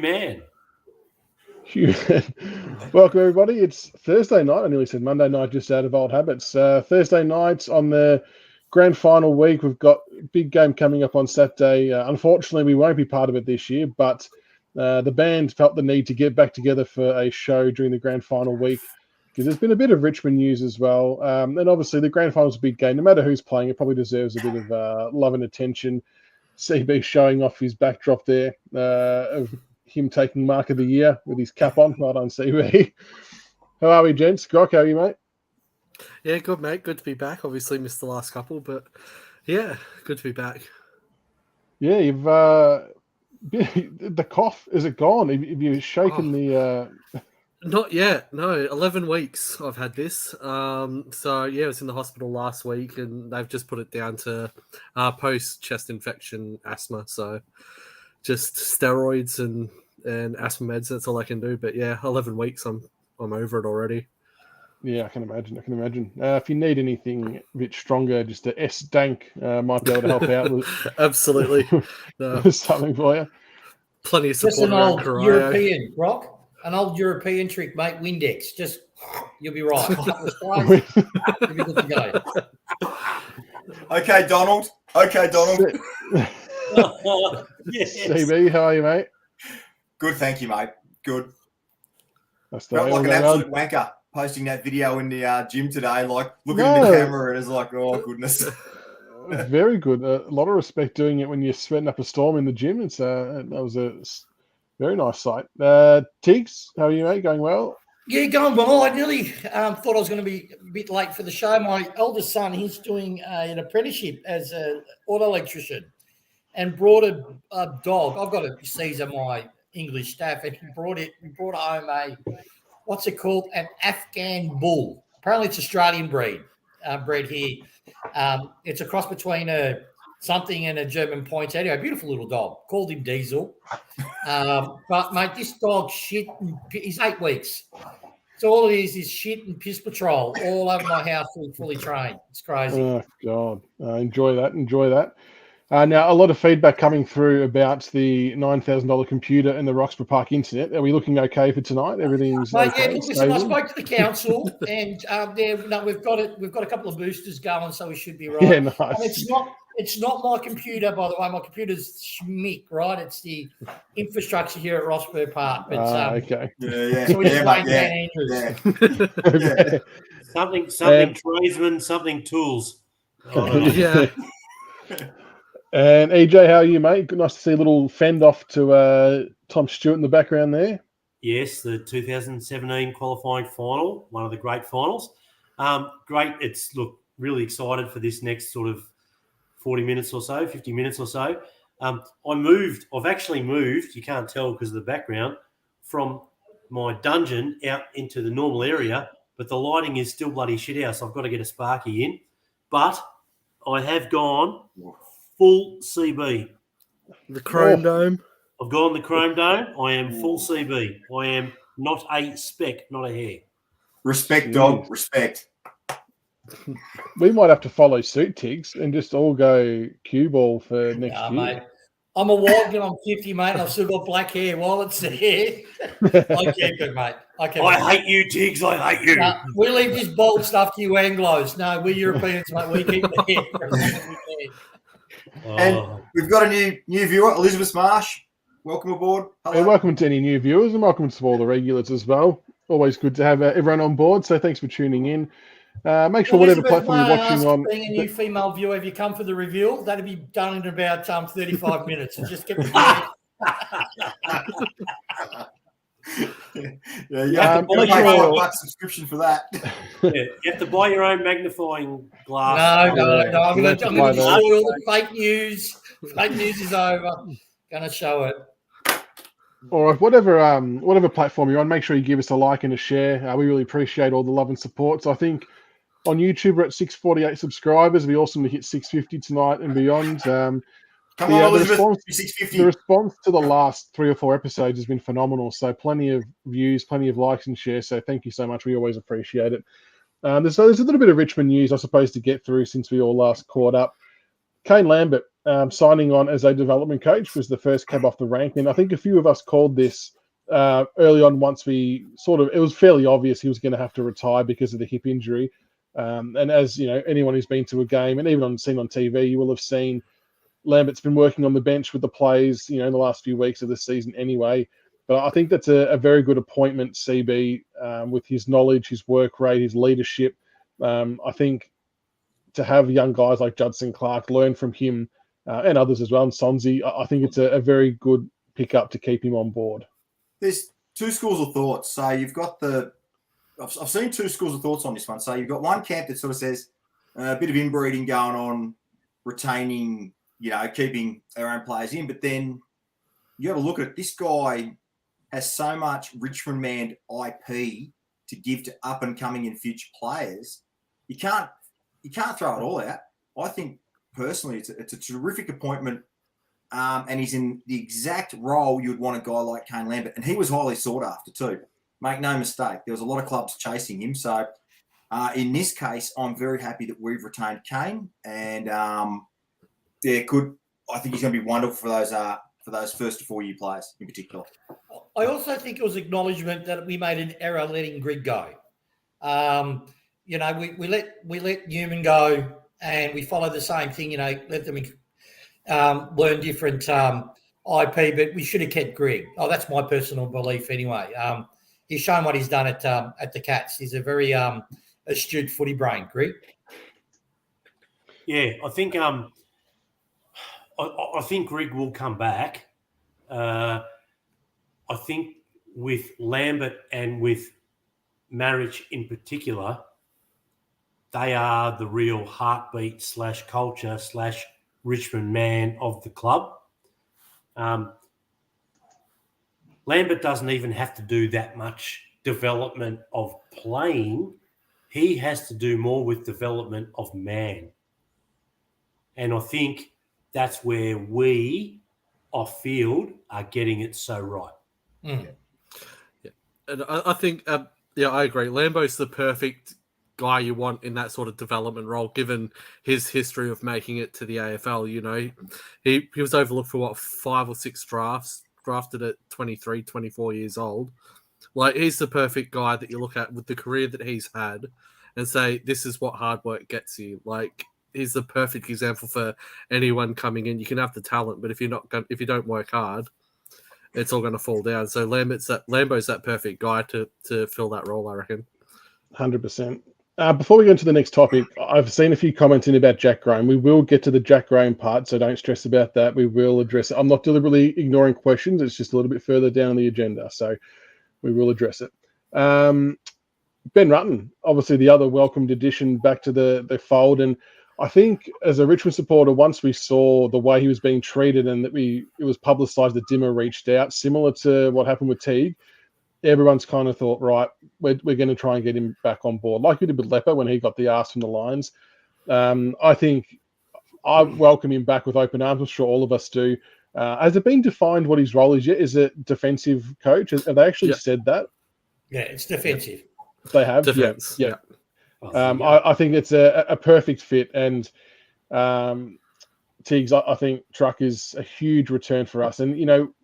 Man. Welcome, everybody. It's Thursday night. I nearly said Monday night, just out of old habits. Thursday night on the grand final week. We've got a big game coming up on Saturday. Unfortunately, we won't be part of it this year, but the band felt the need to get back together for a show during the grand final week because there's been a bit of Richmond news as well. And obviously, the grand final is a big game. No matter who's playing, it probably deserves a bit of love and attention. CB showing off his backdrop there of him taking Mark of the Year with his cap on. Well done, CB. How are we, gents? Grok, how are you, mate? Yeah, good, mate. Good to be back. Obviously missed the last couple, but yeah, good to be back. Yeah, you've the cough, is it gone? Have you shaken the... Not yet, no. 11 weeks I've had this. So, yeah, I was in the hospital last week and they've just put it down to post-chest infection asthma. So just steroids and asthma meds, that's all I can do. But, yeah, 11 weeks, I'm over it already. Yeah, I can imagine. If you need anything a bit stronger, just a S-Dank might be able to help out with Absolutely. No. something for you. Plenty of support. Just an old European, Rock. An old European trick, mate. Windex. Just, you'll be right. You'll be good to go. Okay, Donald. Yes. CB, how are you, mate? Good, thank you, mate. Good. That's Felt like an absolute wanker posting that video in the gym today, like looking at the camera and it's like, oh, goodness. Very good. A lot of respect doing it when you're sweating up a storm in the gym. It's that was a very nice sight. Tiggs, how are you, mate? Going well? Yeah, going well. I nearly thought I was going to be a bit late for the show. My eldest son, he's doing an apprenticeship as an auto electrician and brought a dog. I've got to Caesar my English staff, and he brought home what's it called? An Afghan bull. Apparently it's Australian breed, bred here. It's a cross between something and a German pointer. Anyway, beautiful little dog. Called him Diesel. But, mate, this dog shit. He's 8 weeks. So all it is shit and piss patrol all over my house, fully trained. It's crazy. Oh, God. Enjoy that. Now, a lot of feedback coming through about the $9,000 computer and the Roxburgh Park internet. Are we looking okay for tonight? Everything's okay? Yeah, listen, I spoke to the council, and we've got a couple of boosters going, so we should be right. Yeah, nice. And it's not my computer, by the way. My computer's schmick, right? It's the infrastructure here at Roxburgh Park. But, okay. Yeah. So we're playing Dan Andrews. Okay. Something tradesman, something tools. Yeah. And EJ, how are you, mate? Nice to see a little fend off to Tom Stewart in the background there. Yes, the 2017 qualifying final, one of the great finals. Great. Really excited for this next sort of 40 minutes or so, 50 minutes or so. I've actually moved, you can't tell because of the background, from my dungeon out into the normal area, but the lighting is still bloody shit house. I've got to get a Sparky in. But I have gone full CB. The Chrome Dome. I've gone the Chrome Dome. I am full CB. I am not a speck, not a hair. Respect, dog. Respect. We might have to follow suit, Tiggs, and just all go cue ball for next year. Mate. I'm a wild and I'm 50, mate, and I've still got black hair while it's there. I keep it, mate. I hate you, Tiggs. I hate you. No, we leave this bold stuff to you Anglos. No, we Europeans, mate. We keep the hair for as long as we can. And we've got a new viewer, Elizabeth Marsh. Welcome aboard. Hello. And welcome to any new viewers, and welcome to all the regulars as well. Always good to have everyone on board, so thanks for tuning in. Make sure whatever platform you're watching on. Being a new female viewer, have you come for the reveal? That'll be done in about 35 minutes. So just get the you have to pay $5 subscription for that. Yeah, you have to buy your own magnifying glass. No. I'm going to destroy all the fake news. Fake news is over. Going to show it. All right, whatever platform you're on, make sure you give us a like and a share. We really appreciate all the love and support. So I think on YouTube we're at 648 subscribers. It'd be awesome to hit 650 tonight and beyond. Come on, Elizabeth, 650. The response to the last 3 or 4 episodes has been phenomenal. So plenty of views, plenty of likes and shares. So thank you so much. We always appreciate it. There's a little bit of Richmond news, I suppose, to get through since we all last caught up. Kane Lambert signing on as a development coach was the first cab off the rank. And I think a few of us called this early on once it was fairly obvious he was going to have to retire because of the hip injury. And as you know, anyone who's been to a game and even seen on TV, you will have seen Lambert's been working on the bench with the players, in the last few weeks of the season anyway. But I think that's a very good appointment, CB, with his knowledge, his work rate, his leadership. I think to have young guys like Judson Clark learn from him and others as well, and Sonzi, I think it's a very good pickup to keep him on board. There's two schools of thought. So you've got I've seen two schools of thoughts on this one. So you've got one camp that sort of says a bit of inbreeding going on, retaining, keeping our own players in. But then you have a look at it. This guy has so much Richmond man IP to give to up and coming and future players. You can't throw it all out. I think personally it's a terrific appointment, and he's in the exact role you'd want a guy like Kane Lambert, and he was highly sought after too. Make no mistake, there was a lot of clubs chasing him. So in this case, I'm very happy that we've retained Kane, and I think he's going to be wonderful for those first 4 year players in particular. I also think it was acknowledgement that we made an error letting Grigg go. We let Newman go, and we followed the same thing. Let them learn different IP, but we should have kept Grigg. Oh, that's my personal belief anyway. He's shown what he's done at the Cats. He's a very astute footy brain, Grigg. Yeah, I think I think Grigg will come back. I think with Lambert and with Marriage in particular, they are the real heartbeat / culture / Richmond man of the club. Lambert doesn't even have to do that much development of playing. He has to do more with development of man. And I think that's where we, off field, are getting it so right. Mm. Yeah. And I think, I agree. Lambo's the perfect guy you want in that sort of development role, given his history of making it to the AFL. He was overlooked for 5 or 6 drafts, drafted at 23, 24 years old. Like, he's the perfect guy that you look at with the career that he's had and say, this is what hard work gets you. Like, he's the perfect example for anyone coming in. You can have the talent, but if you don't work hard, it's all going to fall down. So Lambo's that perfect guy to fill that role, I reckon. 100%. Before we go into the next topic, I've seen a few comments in about Jack Graham. We will get to the Jack Graham part, so don't stress about that. We will address it. I'm not deliberately ignoring questions. It's just a little bit further down the agenda, so we will address it. Ben Rutton, obviously the other welcomed addition back to the fold, and I think as a Richmond supporter, once we saw the way he was being treated and that it was publicised that Dimmer reached out, similar to what happened with Teague, everyone's kind of thought, right, we're going to try and get him back on board, like we did with Lepper when he got the arse from the Lions. I think I welcome him back with open arms. I'm sure all of us do. Has it been defined what his role is yet? Is it defensive coach? Have they actually said that? Yeah, it's defensive. They have? Defense. Yeah. I think it's a perfect fit, and Teagues, I think Truck is a huge return for us. And,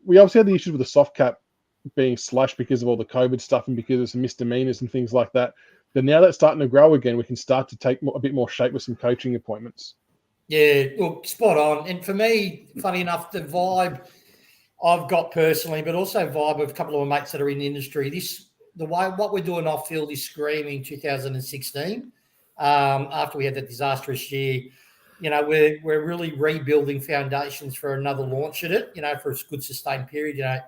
we obviously had the issues with the soft cap being slashed because of all the COVID stuff and because of some misdemeanors and things like that. But now that's starting to grow again, we can start to take a bit more shape with some coaching appointments. Yeah, look, spot on. And for me, funny enough, the vibe I've got personally, but also vibe of a couple of my mates that are in the industry, the way what we're doing off field is screaming 2016. After we had that disastrous year, we're really rebuilding foundations for another launch at it. For a good sustained period.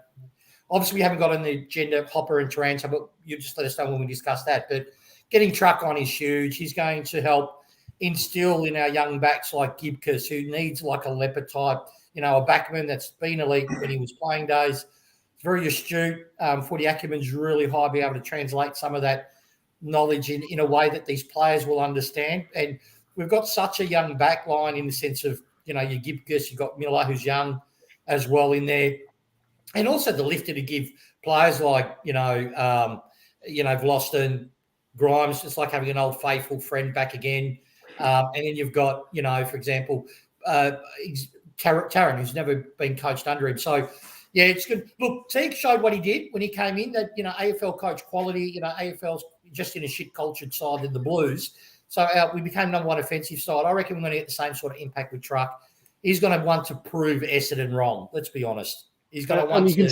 Obviously we haven't got on the agenda Hopper and Taranto, but you just let us know when we discuss that. But getting Truck on is huge. He's going to help instill in our young backs like Gibcus, who needs like a Leopard type, a backman that's been elite when he was playing days. Very astute. Footy acumen's really high, be able to translate some of that knowledge in a way that these players will understand. And we've got such a young back line in the sense of, your Gibcus, you've got Miller, who's young as well in there. And also the lifter to give players like, Vlosten, Grimes, it's like having an old faithful friend back again. And then you've got, for example, Tarrant, who's never been coached under him. So, yeah, it's good. Look, Teague showed what he did when he came in, that, AFL coach quality, AFL's just in a shit-cultured side than the Blues. So we became number one offensive side. I reckon we're going to get the same sort of impact with Truck. He's going to want to prove Essendon wrong, let's be honest. He's going to want to...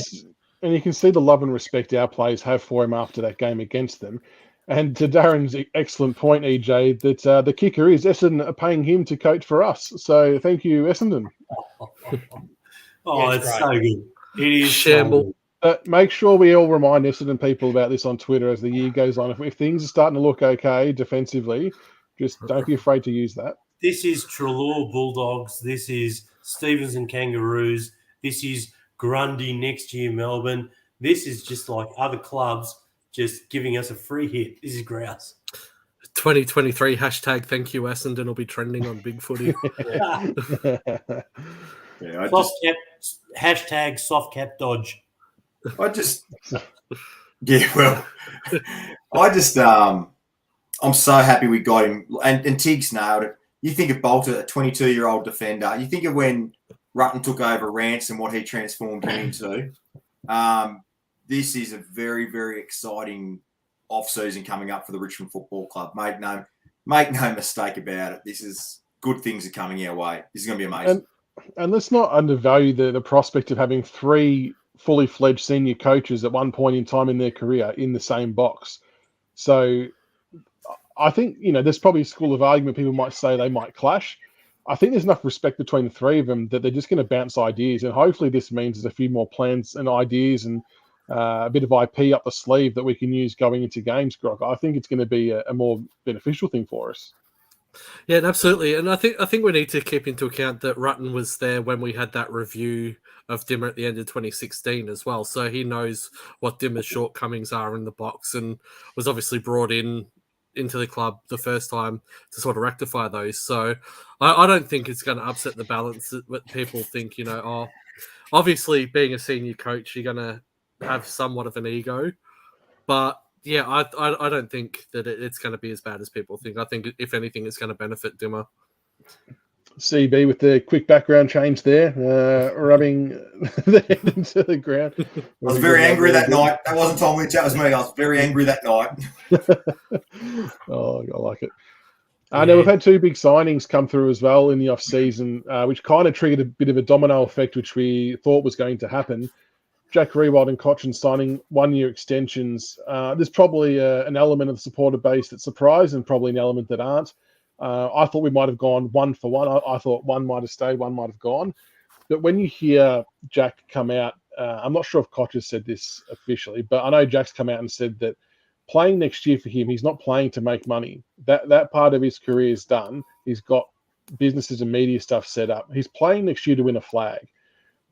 And you can see the love and respect our players have for him after that game against them. And to Darren's excellent point, EJ, that the kicker is Essendon are paying him to coach for us. So thank you, Essendon. It's so good. It is shamble. Make sure we all remind Essendon people about this on Twitter as the year goes on. If things are starting to look okay defensively, just don't be afraid to use that. This is Treloar Bulldogs. This is Stevens and Kangaroos. This is Grundy next year, Melbourne. This is just like other clubs just giving us a free hit. This is grouse. 2023 hashtag thank you Essendon will be trending on Big Footy. Hashtag soft cap dodge. I'm so happy we got him. And Tiggs nailed it. You think of Bolter, a 22-year-old defender. You think of when Rutton took over Rance and what he transformed him into. This is a very, very exciting off-season coming up for the Richmond Football Club. Make no mistake about it. This is good things are coming our way. This is going to be amazing. And let's not undervalue the prospect of having 3 fully fledged senior coaches at one point in time in their career in the same box. So I think, there's probably a school of argument. People might say they might clash. I think there's enough respect between the 3 of them that they're just going to bounce ideas. And hopefully this means there's a few more plans and ideas and a bit of IP up the sleeve that we can use going into games, Grok. I think it's going to be a more beneficial thing for us. Yeah, absolutely. And I think we need to keep into account that Rutton was there when we had that review of Dimmer at the end of 2016 as well. So he knows what Dimmer's shortcomings are in the box and was obviously brought into the club the first time to sort of rectify those. So I don't think it's going to upset the balance that people think, obviously being a senior coach, you're going to have somewhat of an ego. But yeah, I don't think that it's going to be as bad as people think. I think, if anything, it's going to benefit Dimmer. CB with the quick background change there, rubbing the head into the ground. I was very angry that night. That wasn't Tom Lynch, that was me. I was very angry that night. Oh, I like it. Now, we've had 2 big signings come through as well in the off-season, which kind of triggered a bit of a domino effect, which we thought was going to happen. Jack Riewoldt and Cotchin signing 1-year extensions. There's probably an element of the supporter base that's surprised and probably an element that aren't. I thought we might have gone 1 for 1. I thought one might have stayed, one might have gone. But when you hear Jack come out, I'm not sure if Koch has said this officially, but I know Jack's come out and said that playing next year for him, he's not playing to make money. That part of his career is done. He's got businesses and media stuff set up. He's playing next year to win a flag.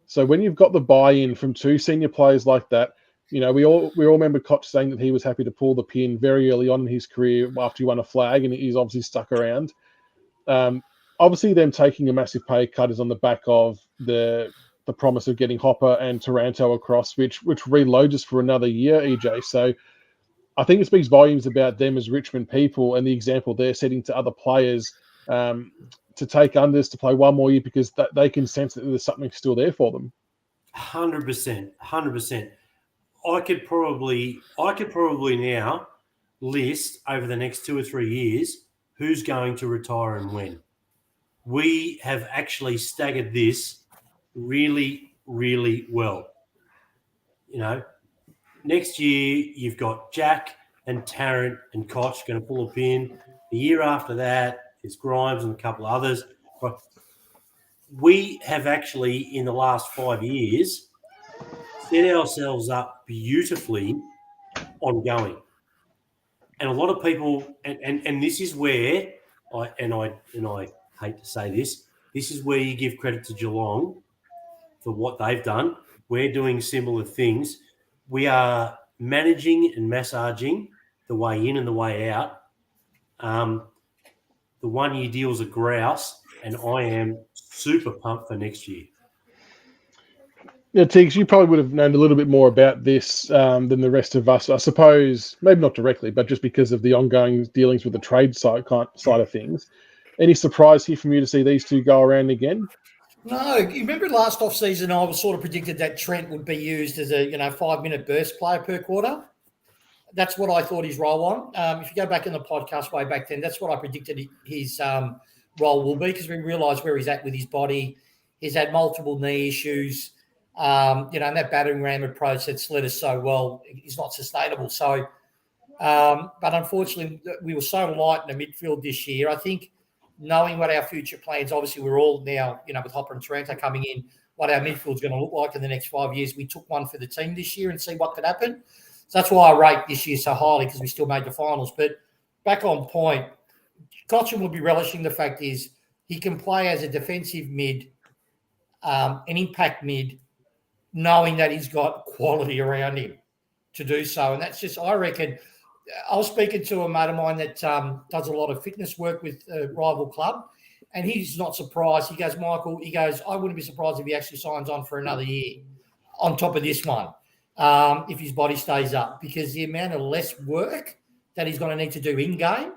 So when you've got the buy-in from 2 senior players like that, we all remember Koch saying that he was happy to pull the pin very early on in his career after he won a flag, and he's obviously stuck around. Obviously, them taking a massive pay cut is on the back of the promise of getting Hopper and Taranto across, which reloads us for another year, EJ. So I think it speaks volumes about them as Richmond people and the example they're setting to other players to take unders, to play 1 more year, because they can sense that there's something still there for them. 100%. I could probably now list over the next 2 or 3 years who's going to retire and when. We have actually staggered this really, really well. Next year you've got Jack and Tarrant and Koch going to pull a pin. The year after that is Grimes and a couple of others. But we have actually, in the last 5 years, set ourselves up beautifully ongoing. And a lot of people, and this is where, I hate to say this is where you give credit to Geelong for what they've done. We're doing similar things. We are managing and massaging the way in and the way out. The 1-year deal's a grouse, and I am super pumped for next year. Yeah, Tiggs, you probably would have known a little bit more about this than the rest of us, I suppose. Maybe not directly, but just because of the ongoing dealings with the trade side of things. Any surprise here from you to see these 2 go around again? No, you remember last off season, I was sort of predicted that Trent would be used as a 5-minute burst player per quarter. That's what I thought his role on. If you go back in the podcast way back then, that's what I predicted his role will be, because we realised where he's at with his body. He's had multiple knee issues, and that battering ram approach that's led us so well is not sustainable. So, but unfortunately, we were so light in the midfield this year. I think knowing what our future plans, obviously we're all now, with Hopper and Taranto coming in, what our midfield's going to look like in the next 5 years. We took one for the team this year and see what could happen. So that's why I rate this year so highly, because we still made the finals. But back on point, Cotchin will be relishing the fact is he can play as a defensive mid, an impact mid, knowing that he's got quality around him to do so. And that's just, I reckon, I was speaking to a mate of mine that does a lot of fitness work with a rival club, and he's not surprised. He goes, Michael, I wouldn't be surprised if he actually signs on for another year on top of this one. If his body stays up, because the amount of less work that he's going to need to do in game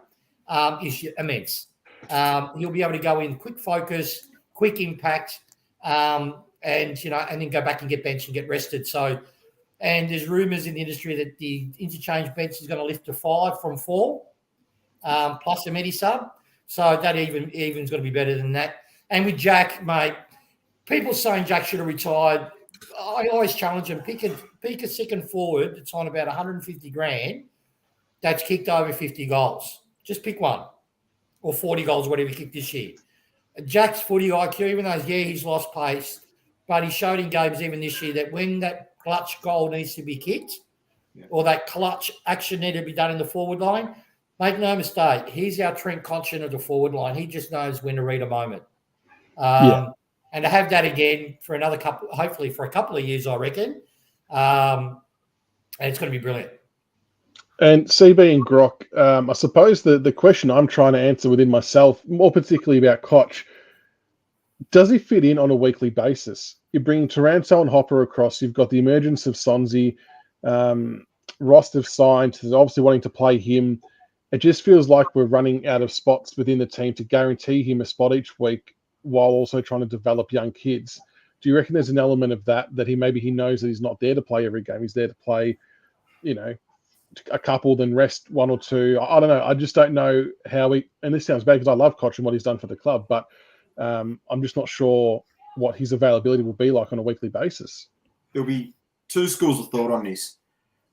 is immense. He'll be able to go in quick focus, quick impact, and then go back and get benched and get rested. So, and there's rumours in the industry that the interchange bench is going to lift to 5 from 4, plus a medi sub. So that even's going to be better than that. And with Jack, mate, people saying Jack should have retired. I always challenge him. Pick a second forward that's on about 150 grand that's kicked over 50 goals. Just pick one, or 40 goals, whatever he kicked this year. Jack's footy IQ, even though he's lost pace, but he showed in games even this year that when that clutch goal needs to be kicked, or that clutch action needed to be done in the forward line, make no mistake, he's our Trent Cotchin of the forward line. He just knows when to read a moment. And to have that again for another couple, hopefully for a couple of years, I reckon, and it's going to be brilliant. And CB and Grok, I suppose the question I'm trying to answer within myself, more particularly about Koch, does he fit in on a weekly basis? You're bringing Taranto and Hopper across. You've got the emergence of Sonzi. Rost have signed. He's obviously wanting to play him. It just feels like we're running out of spots within the team to guarantee him a spot each week, while also trying to develop young kids. Do you reckon there's an element of that he knows that he's not there to play every game? He's there to play, a couple, then rest one or two. I don't know. I just don't know how and this sounds bad because I love Koch and what he's done for the club, but I'm just not sure what his availability will be like on a weekly basis. There'll be two schools of thought on this.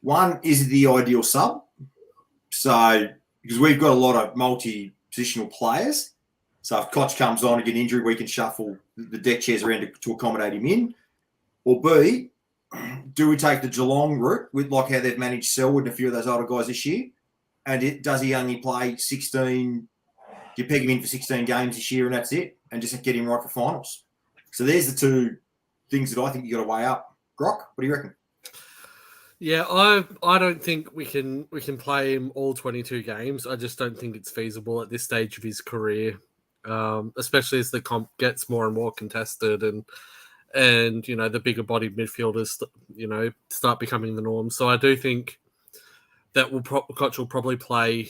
One, is the ideal sub? So, because we've got a lot of multi-positional players, so if Koch comes on and get injured, we can shuffle the deck chairs around to accommodate him in. Or B, do we take the Geelong route with like how they've managed Selwood and a few of those older guys this year? And does he only play 16? You peg him in for 16 games this year and that's it, and just get him right for finals. So there's the two things that I think you got to weigh up. Grok, what do you reckon? Yeah, I don't think we can play him all 22 games. I just don't think it's feasible at this stage of his career. Especially as the comp gets more and more contested and the bigger bodied midfielders start becoming the norm. So I do think that Koch will probably play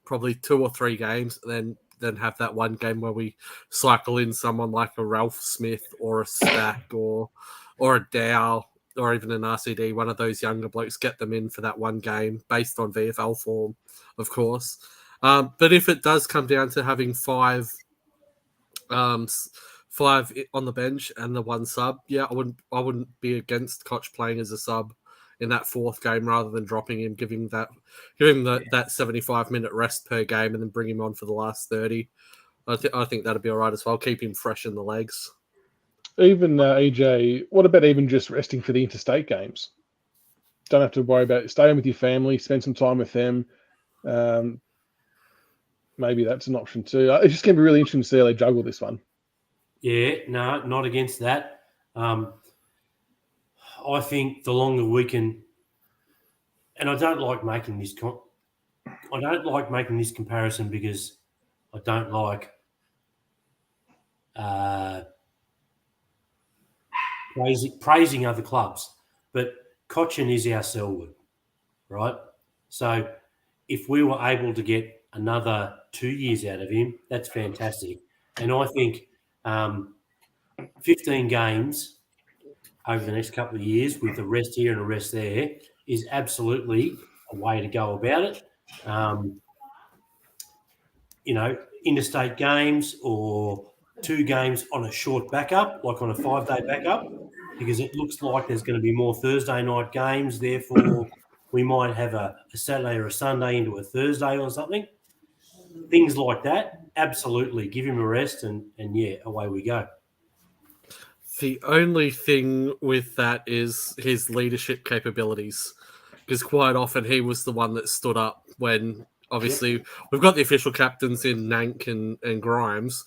2 or 3 games, and then have that one game where we cycle in someone like a Ralph Smith or a Stack or a Dow or even an RCD, one of those younger blokes, get them in for that one game based on VFL form, of course. But if it does come down to having 5 on the bench and the 1 sub, I wouldn't be against Koch playing as a sub in that 4th game rather than dropping him, giving that 75-minute rest per game and then bring him on for the last 30. I think that'd be all right as well. Keep him fresh in the legs. Even EJ, what about even just resting for the interstate games? Don't have to worry about it. Stay in with your family, spend some time with them. Maybe that's an option too. It's just going to be really interesting to see how they juggle this one. Yeah, no, not against that. I think the longer we can, and I don't like making this comparison because I don't like praising other clubs, but Cotchin is our Selwood, right? So if we were able to get another 2 years out of him, that's fantastic. And I think 15 games over the next couple of years with a rest here and a rest there is absolutely a way to go about it. Interstate games or 2 games on a short backup, like on a 5-day backup, because it looks like there's going to be more Thursday night games. Therefore, we might have a Saturday or a Sunday into a Thursday or something. Things like that, absolutely. Give him a rest and away we go. The only thing with that is his leadership capabilities, because quite often he was the one that stood up when, obviously, we've got the official captains in Nank and Grimes,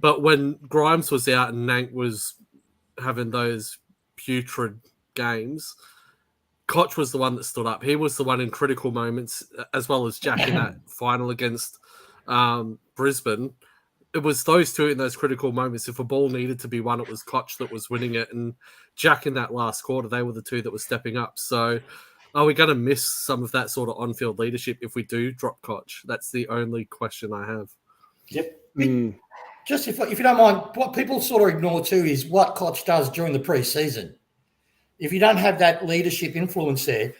but when Grimes was out and Nank was having those putrid games, Cotch was the one that stood up. He was the one in critical moments, as well as Jack in that final against Brisbane. It was those two in those critical moments. If a ball needed to be won, it was Cotch that was winning it. And Jack in that last quarter, they were the two that were stepping up. So are we going to miss some of that sort of on-field leadership if we do drop Cotch? That's the only question I have. Yep. Just if you don't mind, what people sort of ignore too is what Cotch does during the pre-season. If you don't have that leadership influence there,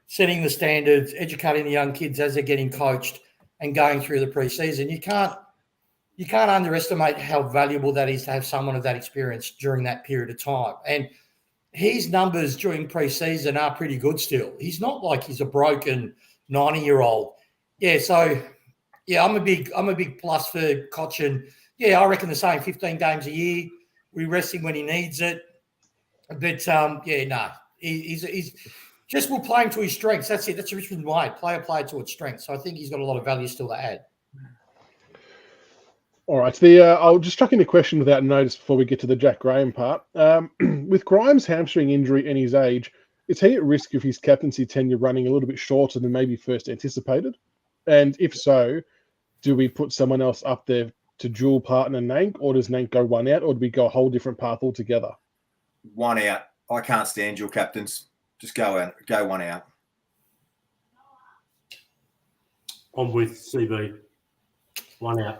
setting the standards, educating the young kids as they're getting coached and going through the pre-season, you can't underestimate how valuable that is to have someone of that experience during that period of time. And his numbers during pre-season are pretty good still. He's not like he's a broken 90-year-old. Yeah, so yeah, I'm a big plus for Cotchin. Yeah, I reckon the same. 15 games a year. We rest him when he needs it. But he's just we'll play him to his strengths. That's it. That's a Richmond way. Player to its strengths. So I think he's got a lot of value still to add. All right. I'll just chuck in a question without notice before we get to the Jack Graham part. With Grimes' hamstring injury and his age, is he at risk of his captaincy tenure running a little bit shorter than maybe first anticipated? And if so, do we put someone else up there to dual partner Nank, or does Nank go one out, or do we go a whole different path altogether? One out. I can't stand dual captains. Just go one out. I'm with CB. One out.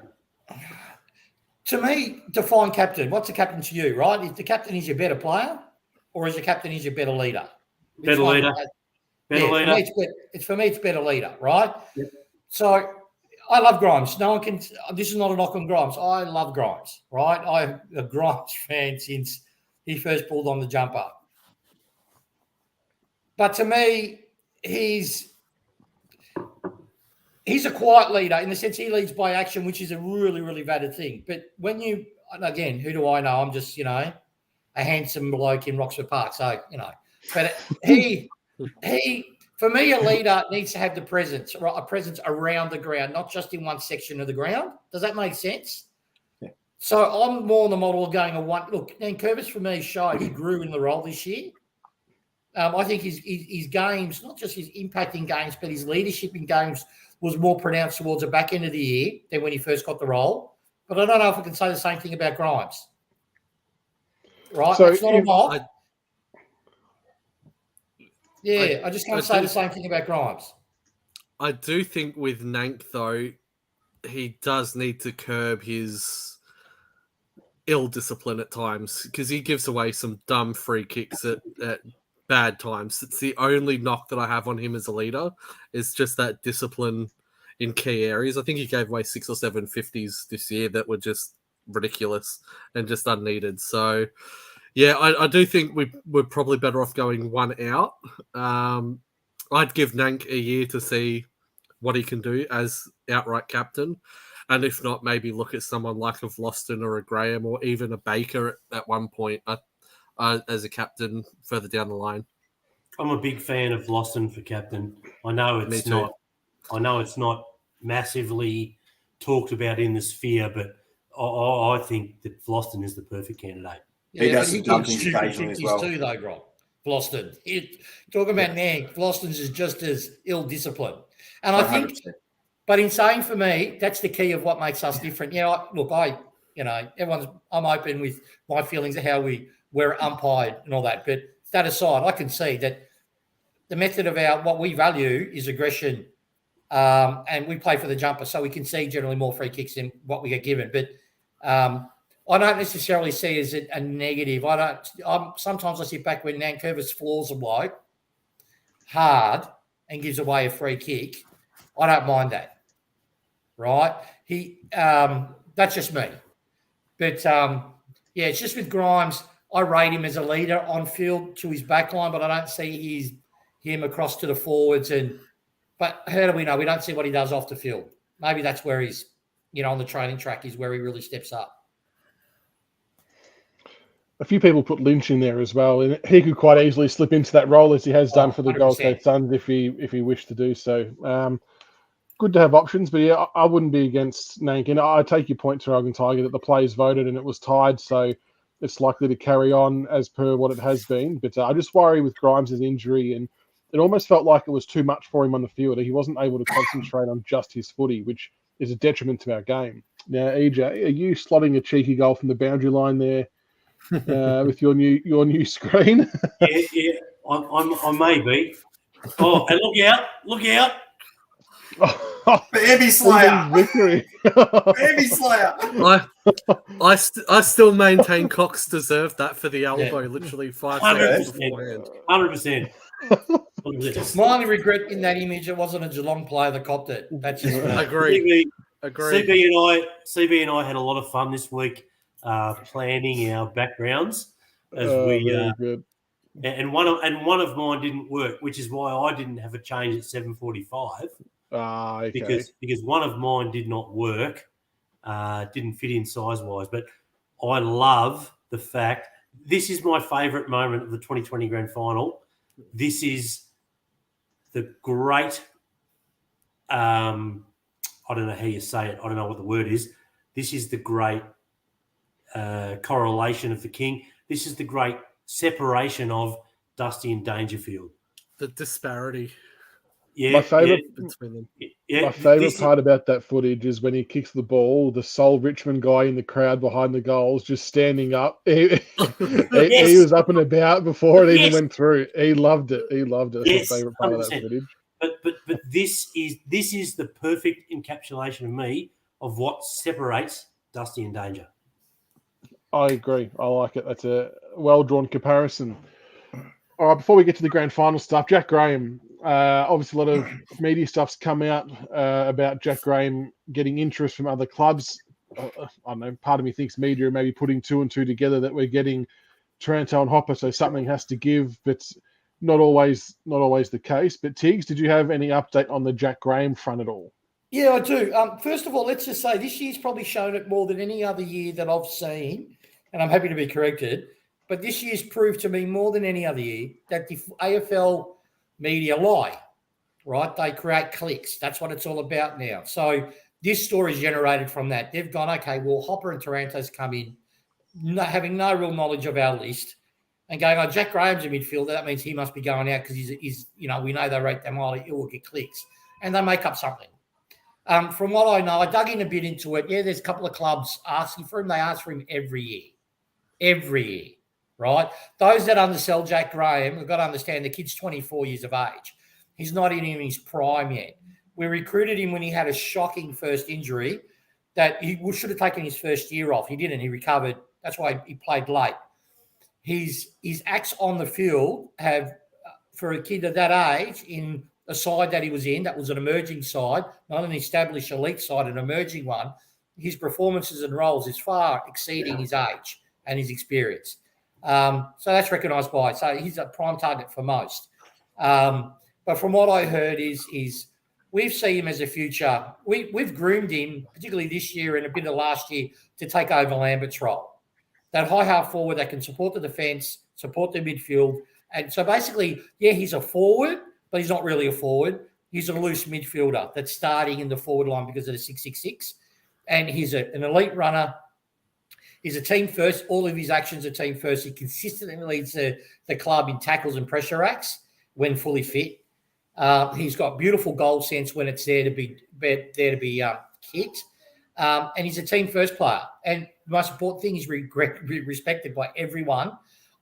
To me, define captain. What's a captain to you, right? If the captain is your better player, or is your captain is your better leader? Better leader. Leader. For me, it's better leader, right? Yep. So I love Grimes. No one can. This is not a knock on Grimes. I love Grimes, right? I'm a Grimes fan since he first pulled on the jumper. But to me, he's a quiet leader in the sense he leads by action, which is a really, really valid thing. But when you, again, who do I know? I'm just, a handsome bloke in Roxburgh Park. So, but he, for me, a leader needs to have the presence, a presence around the ground, not just in one section of the ground. Does that make sense? Yeah. So I'm more on the model of going a one. Look, and Curvis for me showed he grew in the role this year. I think his games, not just his impact in games, but his leadership in games was more pronounced towards the back end of the year than when he first got the role. But I don't know if I can say the same thing about Grimes. Right? So it's not a mock. I just can't say the same thing about Grimes. I do think with Nank, though, he does need to curb his ill discipline at times because he gives away some dumb free kicks at bad times. It's the only knock that I have on him as a leader is just that discipline in key areas. I think he gave away 6 or 7 50s this year that were just ridiculous and just unneeded. So, yeah, I do think we're probably better off going one out. I'd give Nank a year to see what he can do as outright captain. And if not, maybe look at someone like a Vlosten or a Graham or even a Baker at one point. As a captain further down the line. I'm a big fan of Vlosten for captain. I know it's not massively talked about in the sphere, but I think that Vlosten is the perfect candidate. Yeah, he does some dumb things occasionally as well. Too, though, Grom. Vlosten. Talking about Nank, Vlosten's is just as ill-disciplined. And I 100%. Think, but in saying for me, that's the key of what makes us different. I'm open with my feelings of how we're umpired and all that. But that aside, I can see that the method of what we value is aggression, and we play for the jumper, so we can see generally more free kicks than what we get given. But I don't necessarily see as a negative. Sometimes I sit back when Nankervis floors a bloke hard and gives away a free kick. I don't mind that, right? That's just me. But it's just with Grimes. I rate him as a leader on field to his backline, but I don't see him across to the forwards. But how do we know? We don't see what he does off the field. Maybe that's where he's, on the training track is where he really steps up. A few people put Lynch in there as well, and he could quite easily slip into that role as he has done for the 100%. Gold Coast Suns if he wished to do so. Good to have options, but yeah, I wouldn't be against Nankin. I take your point, Tarog and Tiger, that the players voted and it was tied, so it's likely to carry on as per what it has been. But I just worry with Grimes' injury, and it almost felt like it was too much for him on the field. He wasn't able to concentrate on just his footy, which is a detriment to our game. Now, EJ, are you slotting a cheeky goal from the boundary line there with your new screen? Yeah, I may be. Oh, and look out! Baby Slayer! Victory! Baby Slayer! I still maintain Cox deserved that for the elbow, literally 5 seconds beforehand. 100%. My only regret in that image, it wasn't a Geelong player that copped it. That's just Agree. CB and I had a lot of fun this week planning our backgrounds as good. And one of mine didn't work, which is why I didn't have a change at 7:45. Okay. Because one of mine did not work, didn't fit in size-wise. But I love the fact this is my favourite moment of the 2020 Grand Final. This is the great I don't know how you say it. I don't know what the word is. This is the great correlation of the king. This is the great separation of Dusty and Dangerfield. The disparity. Yeah, my favourite part about that footage is when he kicks the ball, the sole Richmond guy in the crowd behind the goals just standing up. He was up and about before it even went through. He loved it. That's my favourite part 100%. of that footage. But this is the perfect encapsulation of me of what separates Dusty and Danger. I agree. I like it. That's a well-drawn comparison. All right, before we get to the grand final stuff, Jack Graham. Obviously, a lot of media stuff's come out about Jack Graham getting interest from other clubs. I don't know. Part of me thinks media are maybe putting 2 and 2 together that we're getting Taranto and Hopper, so something has to give. But not always the case. But Tiggs, did you have any update on the Jack Graham front at all? Yeah, I do. First of all, let's just say this year's probably shown it more than any other year that I've seen, and I'm happy to be corrected. But this year's proved to me more than any other year that the AFL media lie, right? They create clicks. That's what it's all about now. So this story is generated from that. They've gone, okay, well, Hopper and Taranto's come in, having no real knowledge of our list, and going, oh, Jack Graham's a midfielder. That means he must be going out because he's we know they rate them highly. He will get clicks. And they make up something. From what I know, I dug in a bit into it. Yeah, there's a couple of clubs asking for him. They ask for him every year, right? Those that undersell Jack Graham, we've got to understand the kid's 24 years of age. He's not in his prime yet. We recruited him when he had a shocking first injury that he should have taken his first year off. He didn't. He recovered. That's why he played late. His acts on the field have, for a kid of that age, in a side that he was in, that was an emerging side, not an established elite side, an emerging one, his performances and roles is far exceeding his age and his experience. So that's recognised by it. So he's a prime target for most. But from what I heard is we've seen him as a future. We've groomed him, particularly this year and a bit of last year, to take over Lambert's role. That high half forward that can support the defence, support the midfield. And so basically, yeah, he's a forward, but he's not really a forward. He's a loose midfielder that's starting in the forward line because of the 666. And he's an elite runner. He's a team first. All of his actions are team first. He consistently leads the club in tackles and pressure acts when fully fit. He's got beautiful goal sense when it's there to be kicked. And he's a team first player. And the most important thing is respected by everyone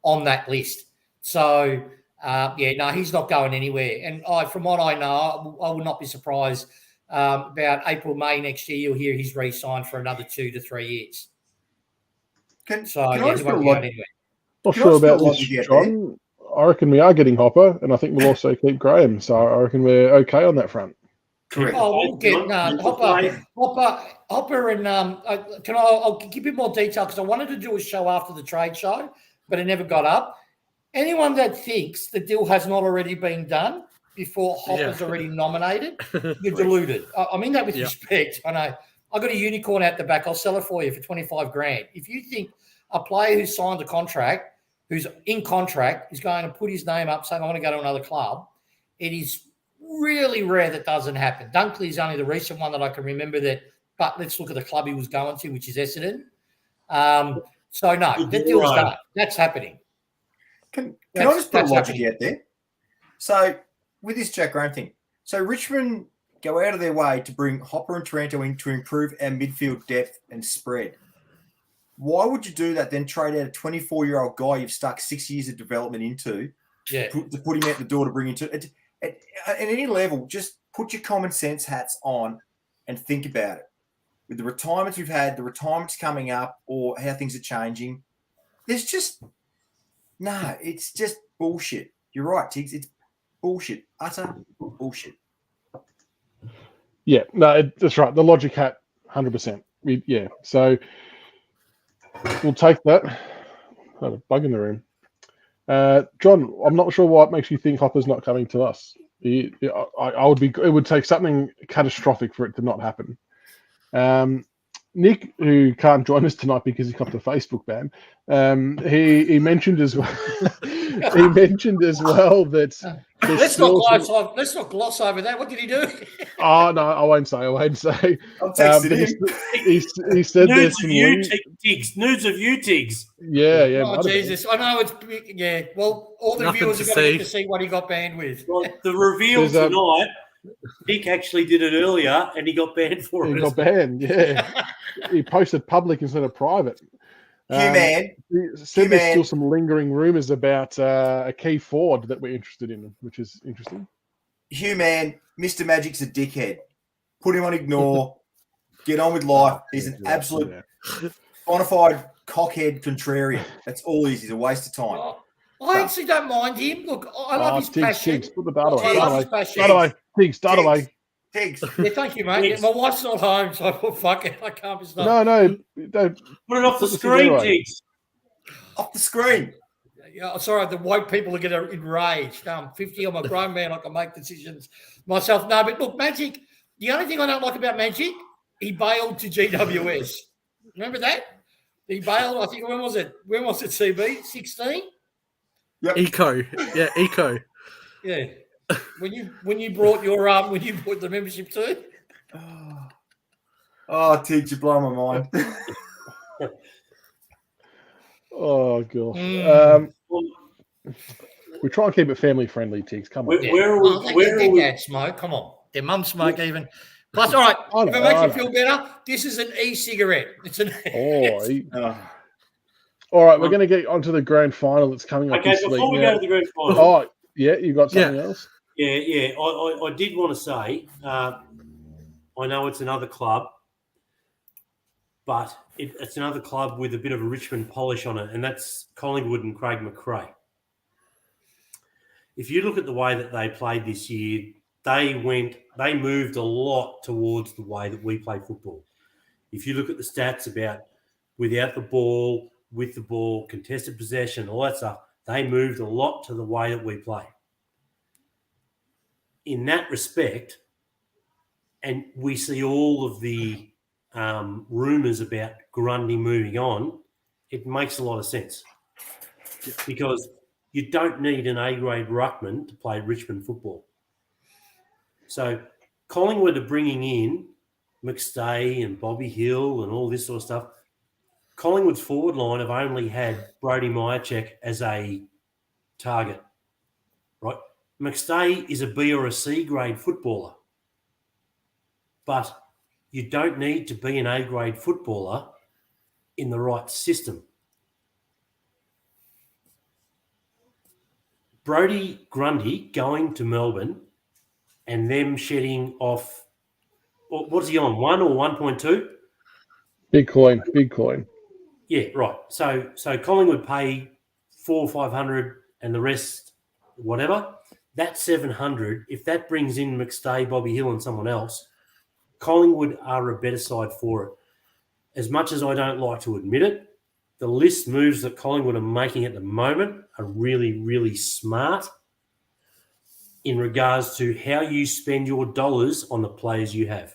on that list. So, he's not going anywhere. And from what I know, I would not be surprised about April, May next year, you'll hear he's re-signed for another 2 to 3 years. Can So I yeah, just he put a won't be lot? going anywhere. Not Can I sure just put about a this, logic out John. I reckon we are getting Hopper, and I think we'll also keep Graham. So I reckon we're okay on that front. Correct. Oh, we'll get Keep the Hopper, and I'll give you more detail because I wanted to do a show after the trade show, but it never got up. Anyone that thinks the deal has not already been done before Hopper's already nominated, you're deluded. I mean that with respect. I know. I got a unicorn out the back. I'll sell it for you for 25 grand. If you think a player who signed a contract, who's in contract, is going to put his name up saying, I want to go to another club, it is really rare that doesn't happen. Dunkley is only the recent one that I can remember that, but let's look at the club he was going to, which is Essendon. So, no, that deal's done. That's happening. Can I just put a logic out there? So, with this Jack Graham thing, so Richmond go out of their way to bring Hopper and Taranto in to improve our midfield depth and spread. Why would you do that, then trade out a 24-year-old guy you've stuck 6 years of development into to put him out the door to bring into it? At any level, just put your common sense hats on and think about it. With the retirements we've had, the retirements coming up, or how things are changing, there's just it's just bullshit. You're right, Tiggs. It's bullshit. Utter bullshit. Yeah, no, that's right. The logic hat, 100%. So we'll take that. Got a bug in the room. John, I'm not sure why it makes you think Hopper's not coming to us. I would be. It would take something catastrophic for it to not happen. Nick, who can't join us tonight because he copped a Facebook ban, he mentioned as well. He mentioned as well that let's not gloss over that. What did he do? Oh no, I won't say. I'm texting him. He said nudes of you, Tiggs. Nudes of you, Tiggs. Yeah. Oh Jesus, I know it's Well, all the viewers are going to get to see what he got banned with. Well, the reveal tonight. Nick actually did it earlier, and he got banned for it. He got banned. Yeah, he posted public instead of private. He said there's still some lingering rumours about a key forward that we're interested in, which is interesting. Hugh, man, Mr. Magic's a dickhead. Put him on ignore. Get on with life. He's an absolute bona fide cockhead contrarian. That's all he is. He's a waste of time. I actually don't mind him. Look, I love his passion. Tiggs, put the dart away. I love his passion. Start away. Tiggs, start away. Tiggs. Yeah, thank you, mate. Yeah, my wife's not home, so I thought, fuck it. I can't be stopped. No. Don't. Put it off the screen, Tiggs. Off the screen. Yeah, sorry, the woke people are getting enraged. I'm 50, I'm a grown man, I can make decisions myself. No, but look, Magic, the only thing I don't like about Magic, he bailed to GWS. Remember that? He bailed, I think, when was it, CB? 16? Yep. Eco. Yeah, Eco. Yeah. When you brought the membership too? Oh, Tiggs, you blow my mind. Oh, God. We try and keep it family friendly, Tiggs. Come on. Where are we? Smoke. Come on. Their mum smoke even. Plus, all right, if it makes you feel better, this is an e-cigarette. It's an All right, we're going to get onto the grand final that's coming up this week. Before we go to the grand final. Oh, yeah, you got something else? Yeah. I did want to say, I know it's another club, but it's another club with a bit of a Richmond polish on it, and that's Collingwood and Craig McRae. If you look at the way that they played this year, they moved a lot towards the way that we play football. If you look at the stats about without the ball, with the ball, contested possession, all that stuff, they moved a lot to the way that we play. In that respect, and we see all of the rumours about Grundy moving on, it makes a lot of sense because you don't need an A-grade ruckman to play Richmond football. So Collingwood are bringing in McStay and Bobby Hill and all this sort of stuff. Collingwood's forward line have only had Brody Myercheck as a target, right? McStay is a B or a C grade footballer, but you don't need to be an A grade footballer in the right system. Brodie Grundy going to Melbourne and them shedding off, what's he on, 1 or 1.2? Big coin. Yeah, right. So Collingwood pay 400 or 500 and the rest, whatever. That 700, if that brings in McStay, Bobby Hill and someone else, Collingwood are a better side for it. As much as I don't like to admit it, the list moves that Collingwood are making at the moment are really, really smart in regards to how you spend your dollars on the players you have.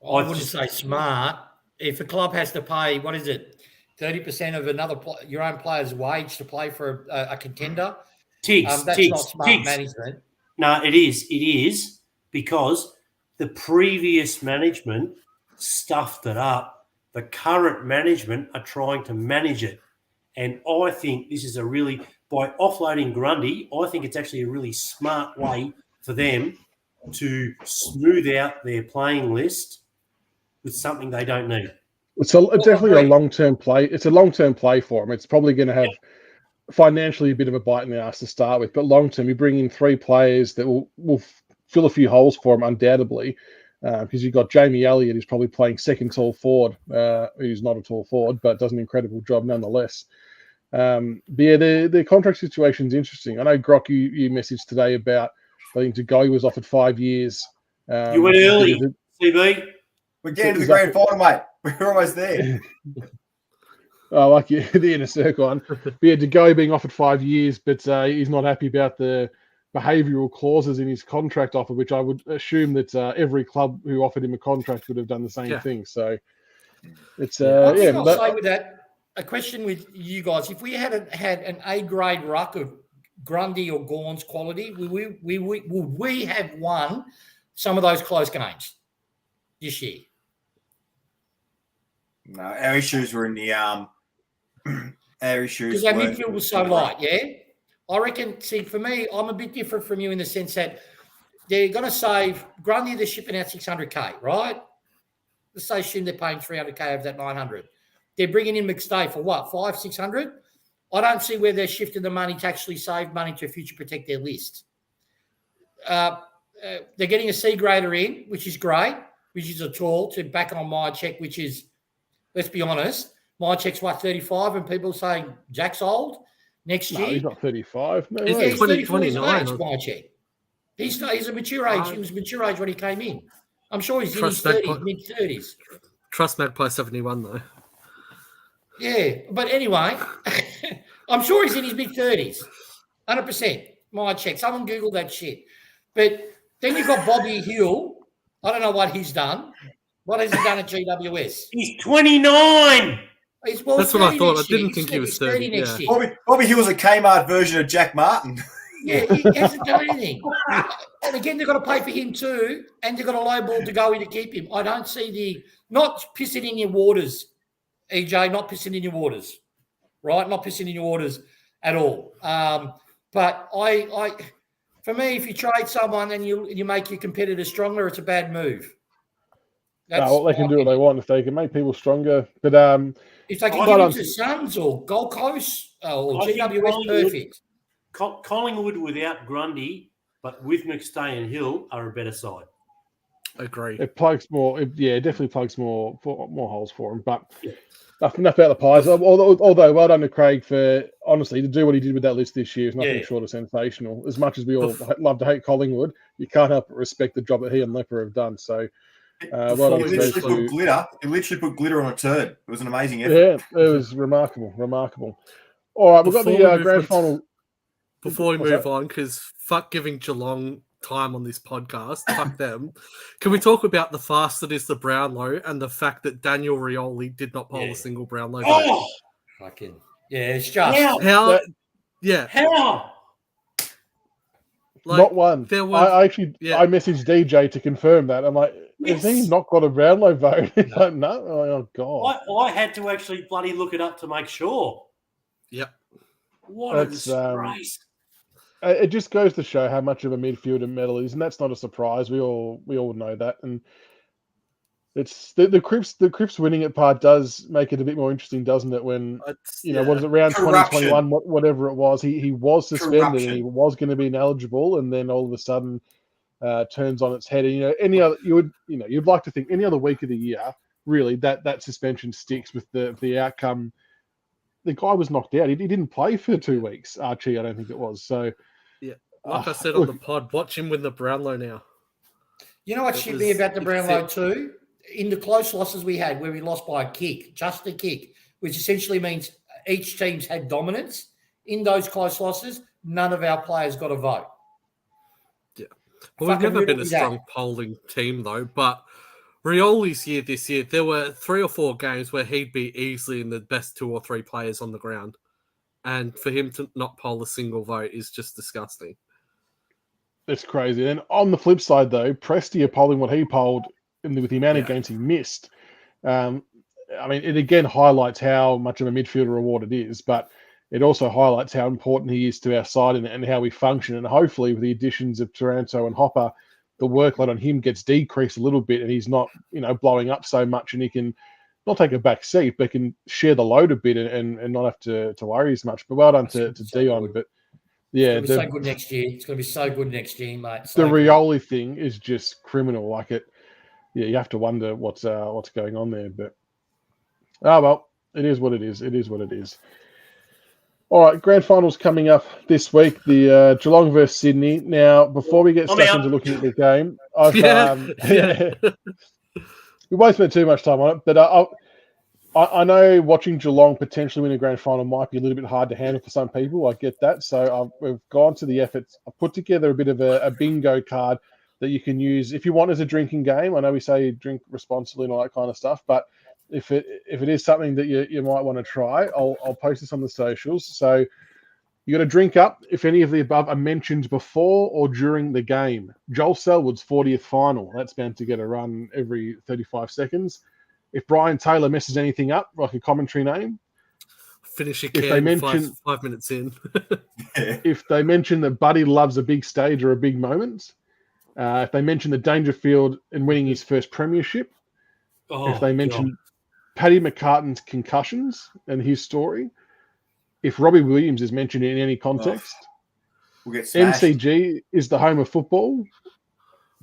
I wouldn't say smart. If a club has to pay, 30% of your own player's wage to play for a contender, that's not smart management. No, it is. It is because the previous management stuffed it up. The current management are trying to manage it. And I think this is by offloading Grundy, I think it's actually a really smart way for them to smooth out their playing list with something they don't need. It's definitely a long-term play. It's a long-term play for them. It's probably going to have financially a bit of a bite in the ass to start with, but long-term, you bring in 3 players that will fill a few holes for them, undoubtedly, because you've got Jamie Elliott, who's probably playing second tall forward, who's not a tall forward, but does an incredible job nonetheless. But yeah, the contract situation is interesting. I know, Grock, you messaged today about, I think Degoe was offered 5 years. You went early, CB. We're getting to the grand final, mate. We're almost there. Oh, like the inner circle on. But yeah, Degoe being offered 5 years, but he's not happy about the behavioural clauses in his contract offer, which I would assume that every club who offered him a contract would have done the same thing. So it's I'll say with that, a question with you guys: if we had an A-grade ruck of Grundy or Gawn's quality, would we have won some of those close games this year? No, our issues were in the our issues because our midfield was so light. Yeah, I reckon. See, for me, I'm a bit different from you in the sense that they're going to save Grundy. They're shipping out 600K, right? Let's say assume they're paying 300K of that 900. They're bringing in McStay for what, 500-600? I don't see where they're shifting the money to actually save money to future protect their list. They're getting a C grader in, which is great, which is a tool to back on my check, which is, let's be honest, my check's what, 35, and people saying Jack's old next year. No, he's not 35. No, he's 29. My check. He's a mature age. He was mature age when he came in. I'm sure he's in his 30s, mid-30s. Trust Magpie 71, though. Yeah, but anyway, I'm sure he's in his mid-30s. 100%. My check. Someone Google that shit. But then you've got Bobby Hill. I don't know what he's done. What has he done at GWS? He's 29. That's what I thought. I didn't think he was 30 next year. Bobby Hill's a Kmart version of Jack Martin. Yeah, he hasn't done anything. And again, they've got to pay for him too, and they've got a low ball to go in to keep him. I don't see not pissing in your waters, EJ, not pissing in your waters, right? Not pissing in your waters at all. But for me, if you trade someone and you make your competitor stronger, it's a bad move. Well, they can do what they want if they can make people stronger. But if they can give it to Suns or Gold Coast or GWS, perfect. Collingwood without Grundy, but with McStay and Hill, are a better side. Agree. It plugs more. It definitely plugs more holes for him. But enough about the Pies. Although well done to Craig for honestly to do what he did with that list this year is nothing short of sensational. As much as we all love to hate Collingwood, you can't help but respect the job that he and Leper have done. So. He literally put glitter on a turd. It was an amazing effort. Yeah, it was remarkable. All right, we've got the grand final. Before we move on, because fuck giving Geelong time on this podcast, fuck them. Can we talk about the fast that is the Brownlow and the fact that Daniel Rioli did not poll a single Brownlow vote? Oh, fucking it's just how? Like, not one. I messaged DJ to confirm that. I'm like, has he not got a Brownlow vote? He's like, no. Oh god. I had to actually bloody look it up to make sure. Yep. What a disgrace. It just goes to show how much of a midfielder Medal is, and that's not a surprise. We all know that, and it's the Crips winning it part does make it a bit more interesting, doesn't it? When what is it, round 2021, whatever it was, he was suspended and he was going to be ineligible, and then all of a sudden turns on its head. And you'd like to think any other week of the year really that suspension sticks with the outcome. The guy was knocked out. He didn't play for 2 weeks. Archie, I don't think it was. So yeah, like I said on the pod, watch him win the Brownlow now. You know what should be about the Brownlow too? In the close losses we had, where we lost by a kick, just a kick, which essentially means each team's had dominance. In those close losses, none of our players got a vote. Yeah. Well, we've never been a strong polling team, though. But Rioli's year this year, there were 3 or 4 games where he'd be easily in the best 2 or 3 players on the ground. And for him to not poll a single vote is just disgusting. It's crazy. And on the flip side, though, Prestia polling what he polled with the amount of games he missed. I mean, it again highlights how much of a midfielder award it is, but it also highlights how important he is to our side and how we function. And hopefully with the additions of Taranto and Hopper, the workload on him gets decreased a little bit and he's not, blowing up so much, and he can not take a back seat, but can share the load a bit and not have to worry as much. But well done to Dion. But yeah, it's going to be so good next year. It's going to be so good next year, mate. The Rioli thing is just criminal. Like it, yeah, you have to wonder what's going on there. But well, it is what it is. It is what it is. All right, grand finals coming up this week. The Geelong versus Sydney. Now, before we get stuck into looking at the game, we won't spend too much time on it. But I know watching Geelong potentially win a grand final might be a little bit hard to handle for some people. I get that. So we've gone to the efforts. I've put together a bit of a bingo card that you can use if you want as a drinking game. I know we say drink responsibly and all that kind of stuff, but if it is something that you might want to try, I'll post this on the socials. So you got to drink up if any of the above are mentioned before or during the game. Joel Selwood's 40th final. That's bound to get a run every 35 seconds. If Brian Taylor messes anything up, like a commentary name, finish a can 5 minutes in. If they mention that Buddy loves a big stage or a big moment, if they mention the Dangerfield and winning his first premiership, if they mention Paddy McCartan's concussions and his story, if Robbie Williams is mentioned in any context, we'll get smashed. MCG is the home of football.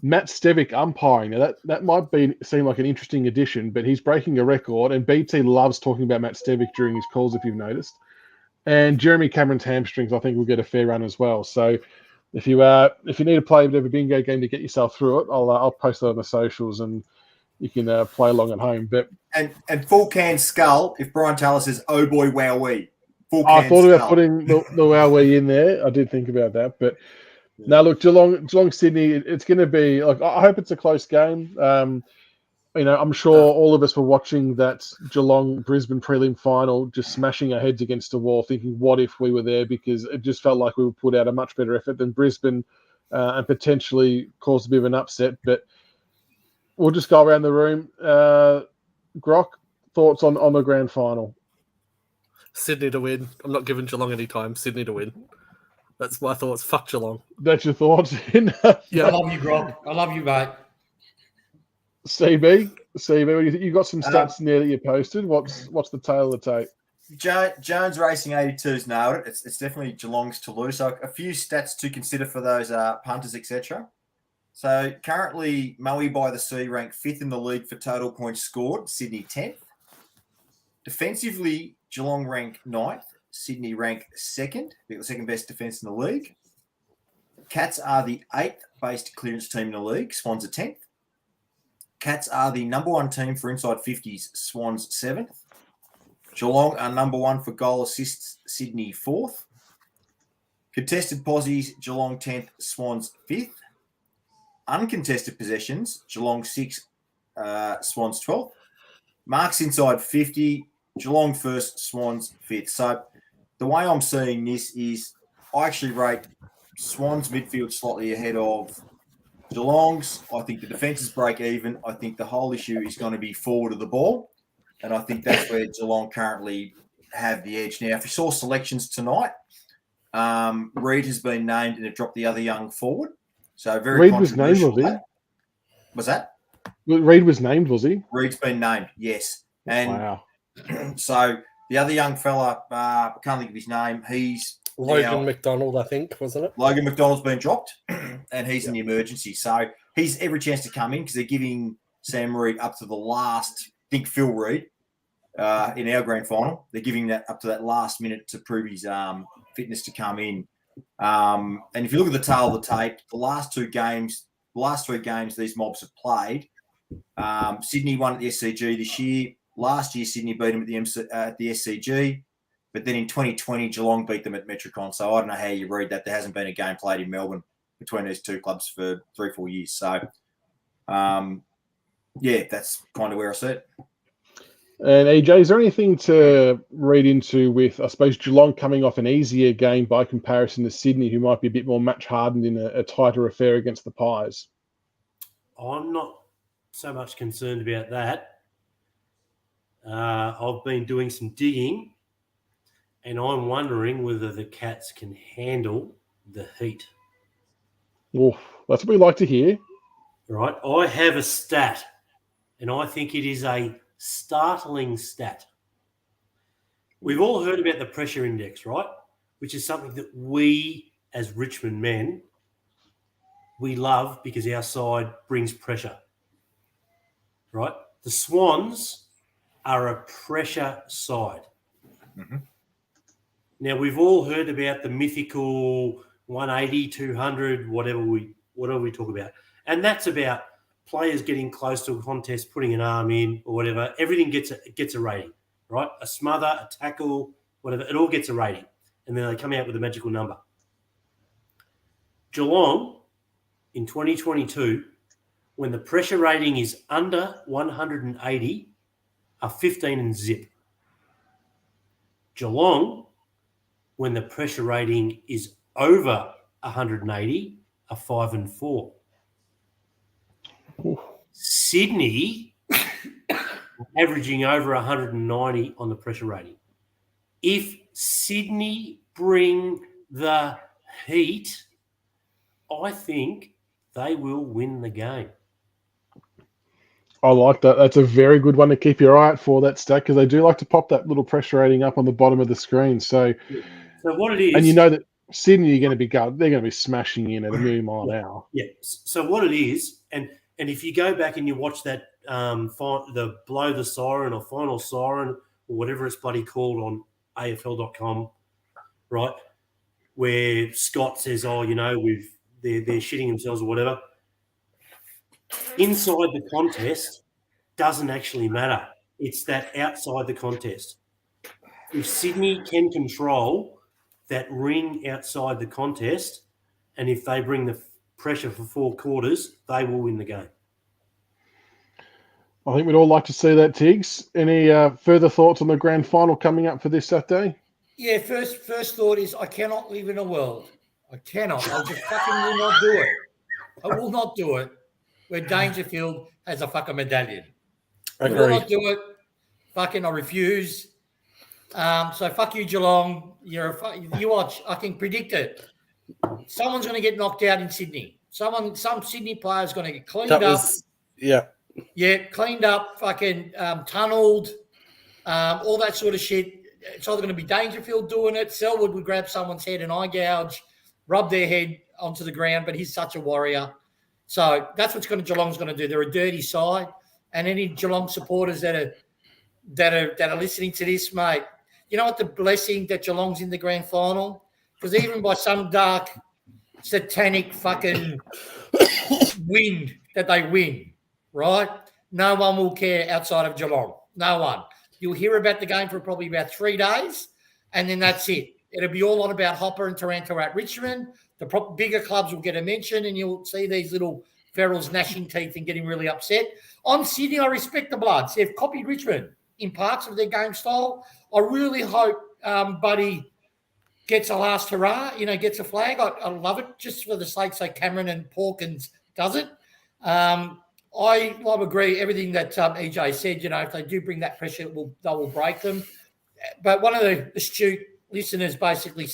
Matt Stevic umpiring. Now that might seem like an interesting addition, but he's breaking a record, and BT loves talking about Matt Stevic during his calls, if you've noticed. And Jeremy Cameron's hamstrings, I think, will get a fair run as well. So if you need to play a bit of a bingo game to get yourself through it, I'll post it on the socials and you can play along at home. But and full can skull if Brian Taylor says, "Oh boy, wowee." I thought about putting the wowee in there. I did think about that, but. Now, look, Geelong, Sydney, it's going to be like, I hope it's a close game. I'm sure all of us were watching that Geelong Brisbane prelim final, just smashing our heads against the wall, thinking, what if we were there? Because it just felt like we would put out a much better effort than Brisbane and potentially cause a bit of an upset. But we'll just go around the room. Grok, thoughts on the grand final? Sydney to win. I'm not giving Geelong any time. Sydney to win. That's my thoughts. Fuck Geelong. That's your thoughts? Yeah, I love you, Grog. I love you, mate. CB, what do you think? You got some stats in there that you posted. What's the tail of the tape? Jones Racing 82's nailed it. It's definitely Geelong's to lose. So a few stats to consider for those punters, etc. So currently, Maui by the Sea ranked 5th in the league for total points scored. Sydney 10th. Defensively, Geelong ranked 9th. Sydney ranked 2nd, the second best defence in the league. Cats are the 8th based clearance team in the league. Swans are 10th. Cats are the number 1 team for inside 50s. Swans 7th. Geelong are number 1 for goal assists. Sydney 4th. Contested posies, Geelong 10th. Swans 5th. Uncontested possessions, Geelong 6th. Swans 12th. Marks inside 50, Geelong 1st. Swans 5th. So the way I'm seeing this is I actually rate Swans midfield slightly ahead of Geelong's. I think the defences break even. I think the whole issue is going to be forward of the ball. And I think that's where Geelong currently have the edge. Now, if you saw selections tonight, Reid has been named and have dropped the other young forward. So very Reid was named, was he? Was that? Reid was named, was he? Reid's been named, yes. And wow. So the other young fella, I can't think of his name. He's Logan McDonald, I think, wasn't it? Logan McDonald's been dropped, and he's in the emergency. So he's every chance to come in because they're giving Sam Reid up to the last think Phil Reid in our grand final. They're giving that up to that last minute to prove his fitness to come in. And if you look at the tail of the tape, the last three games these mobs have played, Sydney won at the SCG this year. Last year, Sydney beat them at the SCG. But then in 2020, Geelong beat them at Metricon. So I don't know how you read that. There hasn't been a game played in Melbourne between these two clubs for 3-4 years. So, that's kind of where I see it. And EJ, is there anything to read into with, I suppose, Geelong coming off an easier game by comparison to Sydney, who might be a bit more match hardened in a tighter affair against the Pies? I'm not so much concerned about that. I've been doing some digging, and I'm wondering whether the Cats can handle the heat. Oof, that's what we like to hear. Right. I have a stat, and I think it is a startling stat. We've all heard about the pressure index, right? Which is something that we, as Richmond men, we love because our side brings pressure, right? The Swans are a pressure side. Mm-hmm. Now, we've all heard about the mythical 180, 200, whatever we talk about. And that's about players getting close to a contest, putting an arm in or whatever. Everything gets a rating, right? A smother, a tackle, whatever. It all gets a rating. And then they come out with a magical number. Geelong, in 2022, when the pressure rating is under 180, are 15 and zip. Geelong, when the pressure rating is over 180, are 5 and 4. Oof. Sydney averaging over 190 on the pressure rating. If Sydney bring the heat, I think they will win the game. I like that. That's a very good one to keep your eye out for, that stat, because they do like to pop that little pressure rating up on the bottom of the screen. So what it is, and you know that Sydney are going to they're going to be smashing in at a million mile an hour. Yeah. So what it is, and if you go back and you watch that the blow the siren or final siren or whatever it's bloody called on AFL.com, right, where Scott says, they're shitting themselves or whatever. Inside the contest doesn't actually matter. It's that outside the contest. If Sydney can control that ring outside the contest, and if they bring the pressure for 4 quarters, they will win the game. I think we'd all like to see that, Tiggs. Any further thoughts on the grand final coming up for this Saturday? Yeah, first thought is I cannot live in a world. I cannot. I just fucking will not do it. I will not do it where Dangerfield has a fucking medallion. I will not do it. Fucking I refuse. So fuck you, Geelong. You watch. I can predict it. Someone's going to get knocked out in Sydney. Some Sydney player's going to get cleaned up. Yeah, cleaned up, fucking tunnelled, all that sort of shit. It's either going to be Dangerfield doing it. Selwood would grab someone's head and eye gouge, rub their head onto the ground, but he's such a warrior. So that's what Geelong's going to do. They're a dirty side. And any Geelong supporters that are listening to this, mate, you know what the blessing that Geelong's in the grand final? Because even by some dark, satanic fucking wind that they win, right? No one will care outside of Geelong. No one. You'll hear about the game for probably about 3 days, and then that's it. It'll be all on about Hopper and Taranto at Richmond. The bigger clubs will get a mention, and you'll see these little ferals gnashing teeth and getting really upset. On Sydney, I respect the Bloods. They've copied Richmond in parts of their game style. I really hope Buddy gets a last hurrah, gets a flag. I love it just for the sake so Cameron and Porkins does it. I agree everything that EJ said. If they do bring that pressure, they will break them. But one of the astute listeners basically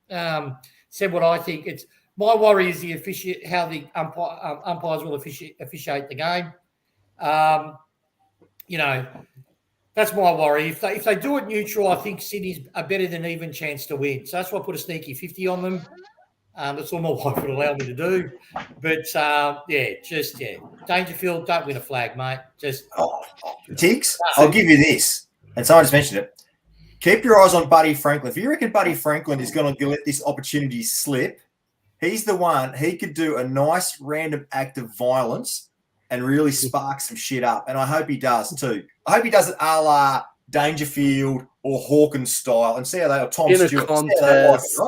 said what I think. It's my worry is how the umpires will officiate the game. That's my worry. If they do it neutral, I think Sydney's a better than even chance to win. So that's why I put a sneaky 50 on them. That's all my wife would allow me to do. But, Dangerfield, don't win a flag, mate. Tiggs, I'll give you this. And someone just mentioned it. Keep your eyes on Buddy Franklin. If you reckon Buddy Franklin is going to let this opportunity slip, he's the one. He could do a nice random act of violence and really spark some shit up. And I hope he does too. I hope he does it a la Dangerfield or Hawkins style and see how they are. Tom In Stewart. a contest.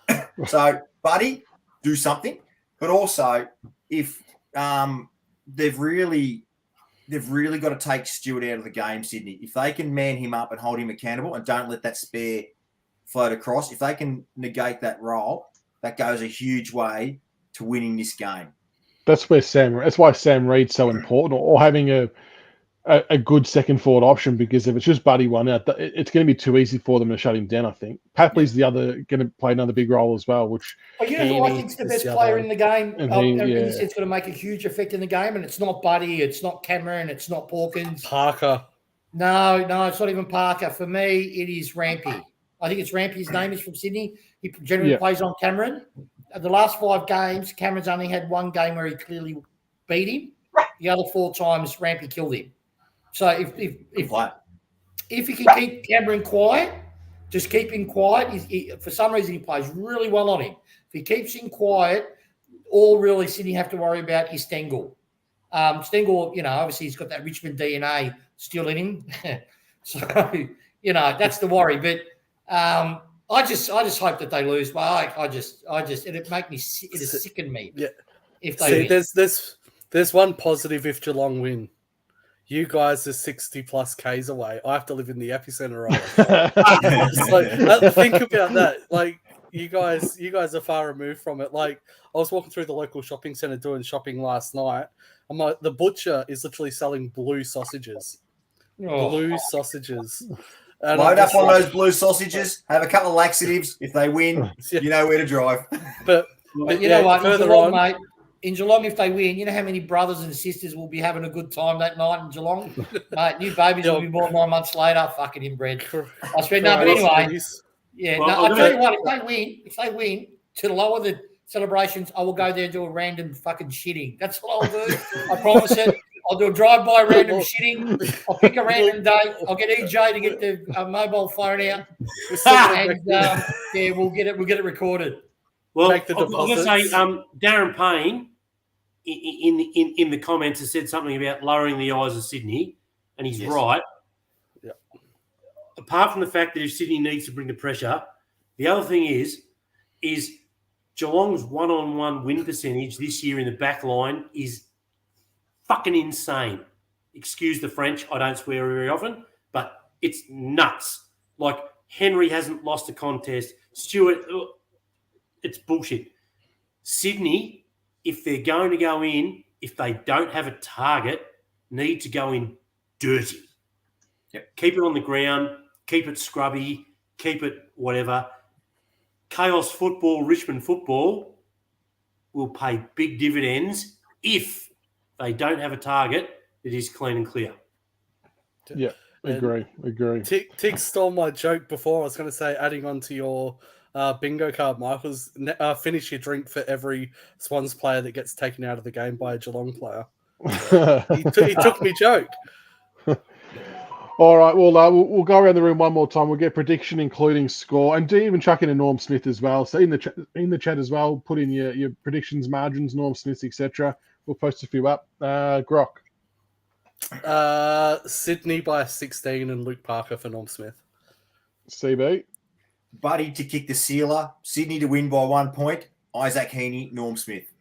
Right? So, Buddy, do something. But also, if they've really got to take Stewart out of the game, Sydney. If they can man him up and hold him accountable and don't let that spare float across, if they can negate that role, that goes a huge way to winning this game. That's why Sam Reid's so important, or having a good second forward option, because if it's just Buddy one out, it's going to be too easy for them to shut him down, I think. Papley's the other going to play another big role as well, which... Oh, you know who I think's the best player in the game? It's going to make a huge effect in the game, and it's not Buddy, it's not Cameron, it's not Hawkins. Parker. No, it's not even Parker. For me, it is Rampy. I think it's Rampy. His name is from Sydney. He generally plays on Cameron. The last 5 games, Cameron's only had 1 game where he clearly beat him. The other 4 times, Rampy killed him. So if he can keep Cameron quiet, just keep him quiet. For some reason, he plays really well on him. If he keeps him quiet, all really Sydney have to worry about is Stengel. Stengel, obviously he's got that Richmond DNA still in him. So, that's the worry. But I just hope that they lose. Well, it'd make me, it'd sicken me. Yeah. If they win. There's one positive if Geelong win. You guys are 60 plus Ks away. I have to live in the epicenter of it. Think about that. Like you guys are far removed from it. Like I was walking through the local shopping centre doing shopping last night. I'm like, the butcher is literally selling blue sausages. Blue sausages. And load up on those blue sausages. Have a couple of laxatives. If they win, you know where to drive. But you know what? In Geelong, mate. In Geelong, if they win, you know how many brothers and sisters will be having a good time that night in Geelong? Mate, new babies will be born 9 months later. Fucking inbred. I swear, no, but anyway. Yeah, I'll tell you what, if they win, to lower the celebrations, I will go there and do a random fucking shitting. That's what I'll do. I promise it. I'll do a drive-by random shitting. I'll pick a random day. I'll get EJ to get the mobile phone out. And we'll get it recorded. Well, I was going to say, Darren Payne in the comments has said something about lowering the eyes of Sydney, and he's right. Yeah. Apart from the fact that if Sydney needs to bring the pressure, the other thing is Geelong's one-on-one win percentage this year in the back line is fucking insane. Excuse the French, I don't swear very often, but it's nuts. Like, Henry hasn't lost a contest. Stewart, it's bullshit. Sydney, if they're going to go in, if they don't have a target, need to go in dirty. Yep. Keep it on the ground, keep it scrubby, keep it whatever. Chaos football, Richmond football will pay big dividends if they don't have a target that is clean and clear. Yeah, agree. Tick stole my joke before. I was going to say, adding on to your bingo card, Michael's finish your drink for every Swans player that gets taken out of the game by a Geelong player. He took me joke. All right, we'll go around the room one more time. We'll get prediction, including score, and do even chuck in a Norm Smith as well. So in the chat as well, put in your predictions, margins, Norm Smiths, etc. We'll post a few up. Grok. Sydney by 16 and Luke Parker for Norm Smith. CB. Buddy to kick the sealer. Sydney to win by 1 point. Isaac Heaney, Norm Smith.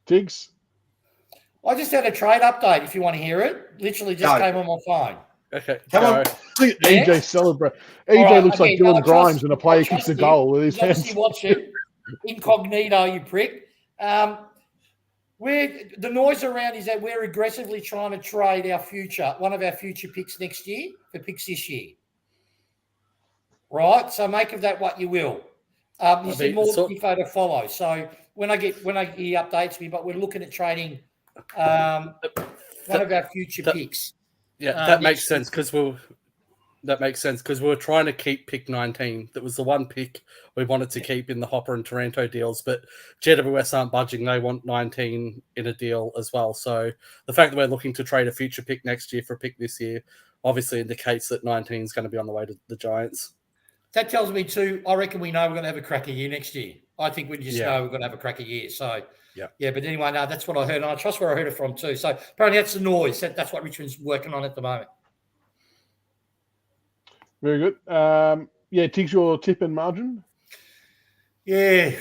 Tiggs. I just had a trade update if you want to hear it. Literally just came on my phone. Okay. Come on. Look at EJ celebrate. EJ looks like Dylan Grimes when a player kicks a goal with his hands. Obviously watch it. Incognito, you prick. Where the noise around is that we're aggressively trying to trade one of our future picks next year for picks this year. Right? So make of that what you will. You see more info to follow. So when I he updates me, but we're looking at trading one of our future picks. Yeah, that makes sense because that makes sense because we were trying to keep pick 19. That was the one pick we wanted to keep in the Hopper and Taranto deals, but GWS aren't budging. They want 19 in a deal as well. So the fact that we're looking to trade a future pick next year for a pick this year obviously indicates that 19 is going to be on the way to the Giants. That tells me too, I reckon we know we're going to have a cracker year next year. I think we just know we're going to have a cracker year. So, yeah, but anyway, no, that's what I heard. And I trust where I heard it from too. So apparently that's the noise. That's what Richmond's working on at the moment. Very good. Tiggs, your tip and margin? Yeah.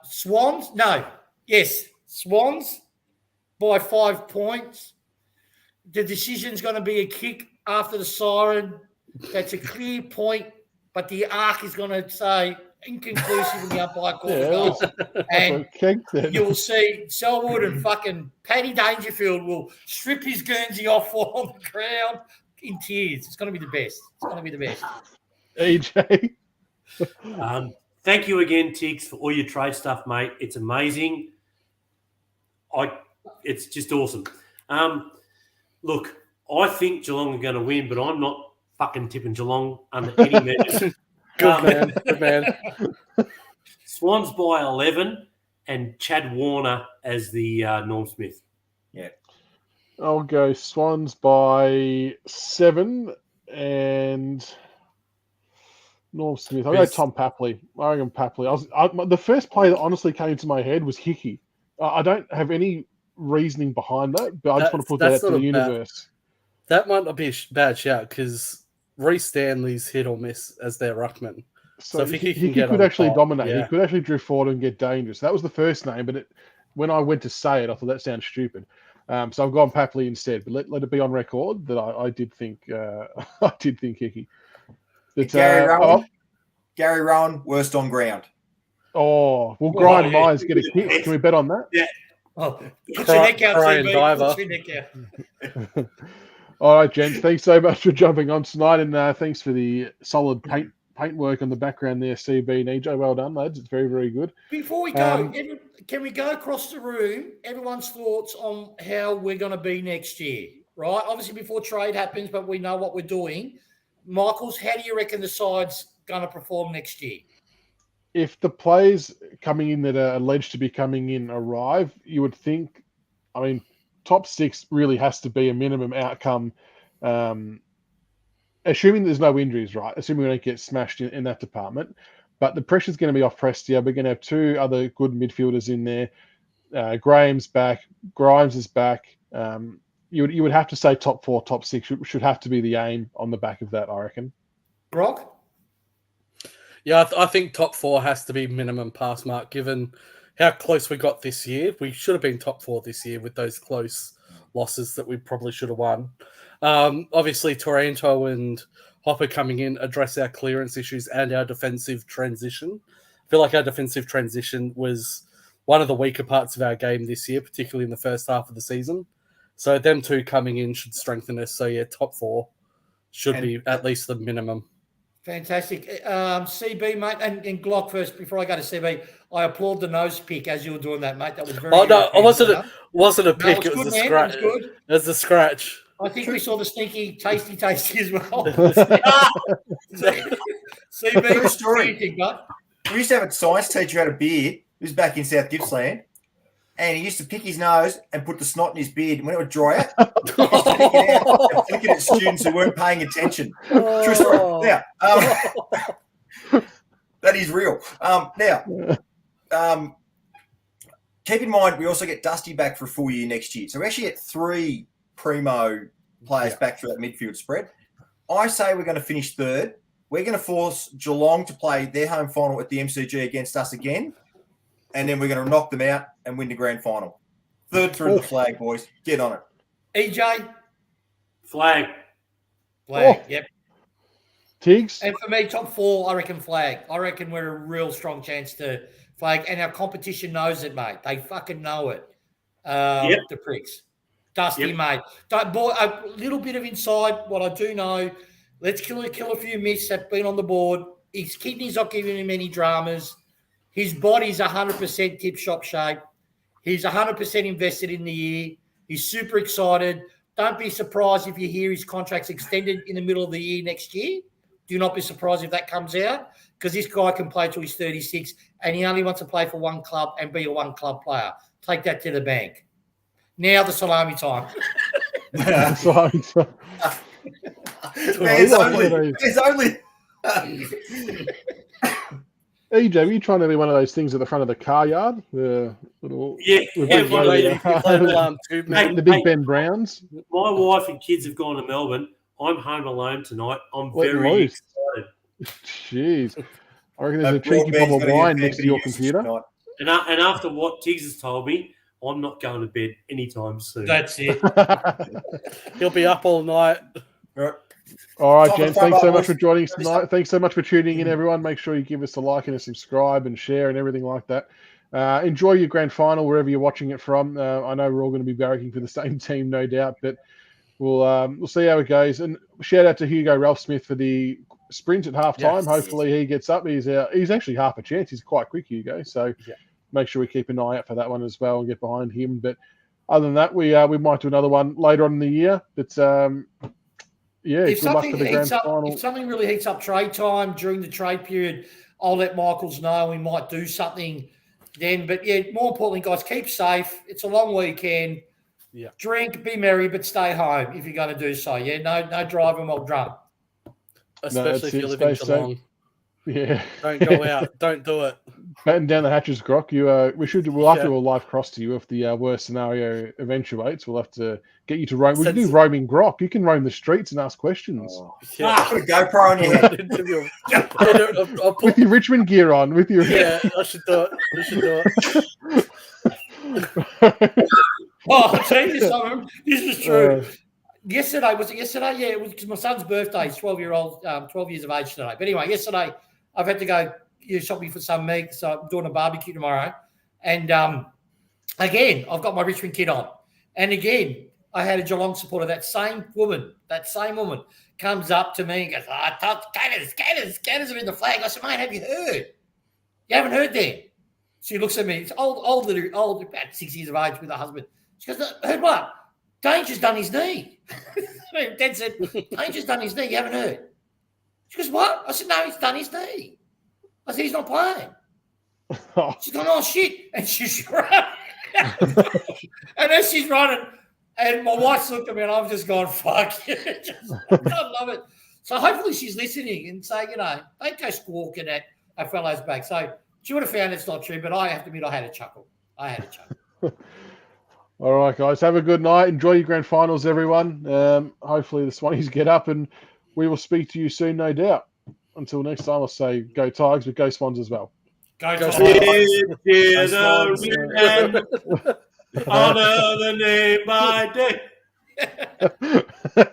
Swans? No. Yes. Swans by 5 points. The decision's going to be a kick after the siren. That's a clear point, but the arc is going to say inconclusive in the umpire call. And you will see Selwood and fucking Paddy Dangerfield will strip his Guernsey off on the ground in tears. It's going to be the best. It's going to be the best. EJ? Thank you again, Tiggs, for all your trade stuff, mate. It's amazing. It's just awesome. Look, I think Geelong are going to win, but I'm not fucking tipping Geelong under any measure. Good man. Swans by 11 and Chad Warner as the Norm Smith. Yeah. I'll go Swans by 7 and Norm Smith. I'll go Tom Papley. I reckon Papley. The first play that honestly came to my head was Hickey. I don't have any reasoning behind that, but I just want to put that out to the universe. That might not be a bad shout because Reece Stanley's hit or miss as their ruckman. So if he could actually dominate. Yeah. He could actually drift forward and get dangerous. That was the first name, but when I went to say it, I thought that sounds stupid. So I've gone Papley instead. But let it be on record that I did think Hickey. Gary Rowan, worst on ground. Oh, we'll grind minds, get a kick. Can we bet on that? Yeah. Oh, put your neck out, CB. Put your neck out. All right, gents. Thanks so much for jumping on tonight, and thanks for the solid paint work on the background there, CB and EJ. Well done, lads. It's very, very good. Before we go, can we go across the room? Everyone's thoughts on how we're going to be next year, right? Obviously, before trade happens, but we know what we're doing. Michaels, how do you reckon the side's going to perform next year? If the players coming in that are alleged to be coming in arrive, you would think, top 6 really has to be a minimum outcome, assuming there's no injuries, right? Assuming we don't get smashed in that department. But the pressure's going to be off Prestia. We're going to have 2 other good midfielders in there. Graham's back. Grimes is back. You would have to say top 4, top 6 should have to be the aim on the back of that, I reckon. Brock? Yeah, I think top 4 has to be minimum pass mark, given how close we got this year. We should have been top 4 this year with those close losses that we probably should have won. Obviously, Taranto and Hopper coming in address our clearance issues and our defensive transition. I feel like our defensive transition was one of the weaker parts of our game this year, particularly in the first half of the season. So them 2 coming in should strengthen us. So, yeah, top 4 should be at least the minimum. Fantastic. CB, mate, and Glock first, before I go to CB, I applaud the nose pick as you were doing that, mate. That was very good. It wasn't a pick. It was a scratch. It was a scratch. I think we saw the sneaky tasty as well. CB, True story. Think, bud? We used to have a science teacher who had a beard. He was back in South Gippsland. And he used to pick his nose and put the snot in his beard. And when it would dry out, he used to pick it out and flick it at students who weren't paying attention. True story. Now, that is real. Keep in mind, we also get Dusty back for a full year next year. So we actually get 3 primo players back through that midfield spread. I say we're going to finish 3rd. We're going to force Geelong to play their home final at the MCG against us again. And then we're going to knock them out and win the grand final. 3rd through the flag, boys. Get on it. EJ? Flag. Yep. Tiggs? And for me, top 4, I reckon flag. I reckon we're a real strong chance to flag. And our competition knows it, mate. They fucking know it. The pricks. Dusty, mate. A little bit of inside, what I do know. Let's kill a few myths that have been on the board. His kidney's not giving him any dramas. His body's 100% tip-shop shape. He's 100% invested in the year. He's super excited. don't be surprised if you hear his contract's extended in the middle of the year next year. Do not be surprised if that comes out, because this guy can play till he's 36 and he only wants to play for one club and be a one-club player. Take that to the bank. Now the salami time. There's only EJ, were you trying to be one of those things at the front of the car yard? The little the Big Ben Browns. My wife and kids have gone to Melbourne. I'm home alone tonight. I'm very excited. Jeez. I reckon there's a cheeky bottle of wine next to your computer. And after what Tiggs has told me, I'm not going to bed anytime soon. That's it. He'll be up all night. All right, gents. Thanks so much for joining us tonight. Thanks so much for tuning in, everyone. Make sure you give us a like and a subscribe and share and everything like that. Enjoy your grand final wherever you're watching it from. I know we're all going to be barracking for the same team, no doubt, but we'll see how it goes. And shout out to Hugo Ralph Smith for the sprint at halftime. Yes. Hopefully he gets up. He's actually half a chance. He's quite quick, Hugo. So make sure we keep an eye out for that one as well and get behind him. But other than that, we might do another one later on in the year. But good luck for the grand final. If something really heats up trade time during the trade period, I'll let Michaels know. We might do something then. But more importantly, guys, keep safe. It's a long weekend. Yeah. Drink, be merry, but stay home if you're going to do so. Yeah, no driving while drunk. Especially if you live in Geelong. Yeah. Don't go out. Don't do it. Batten down the hatches, Grok. We'll have to do a live cross to you if the worst scenario eventuates. We'll have to get you to roam. We can do roaming Grok. You can roam the streets and ask questions. Put a GoPro on your head. With your Richmond gear on. I should do it. I'll tell you something. This is true. Yesterday, was it yesterday? Yeah, it was my son's birthday. He's 12 years of age today. But anyway, yesterday I've had to go shopping for some meat, so I'm doing a barbecue tomorrow. And again, I've got my Richmond kit on. And again, I had a Geelong supporter, that same woman comes up to me and goes, Gators are in the flag. I said, mate, have you heard? You haven't heard then? She looks at me. It's old, about 6 years of age with her husband. She goes, heard what? Danger's done his knee. Dad said, Danger's done his knee. You haven't heard? She goes, what? I said, no, he's done his knee. I said, he's not playing. She's gone, oh, shit. And she's running. And as she's running, and my wife's looked at me and I've just gone, fuck. I love it. So hopefully she's listening and saying, don't go squawking at our fellows back. So she would have found it's not true, but I have to admit I had a chuckle. All right, guys. Have a good night. Enjoy your grand finals, everyone. Hopefully the Swannies get up and we will speak to you soon, no doubt. Until next time, I'll say go Tigers, but go Swans as well. Go Tigers. Honor the name by day.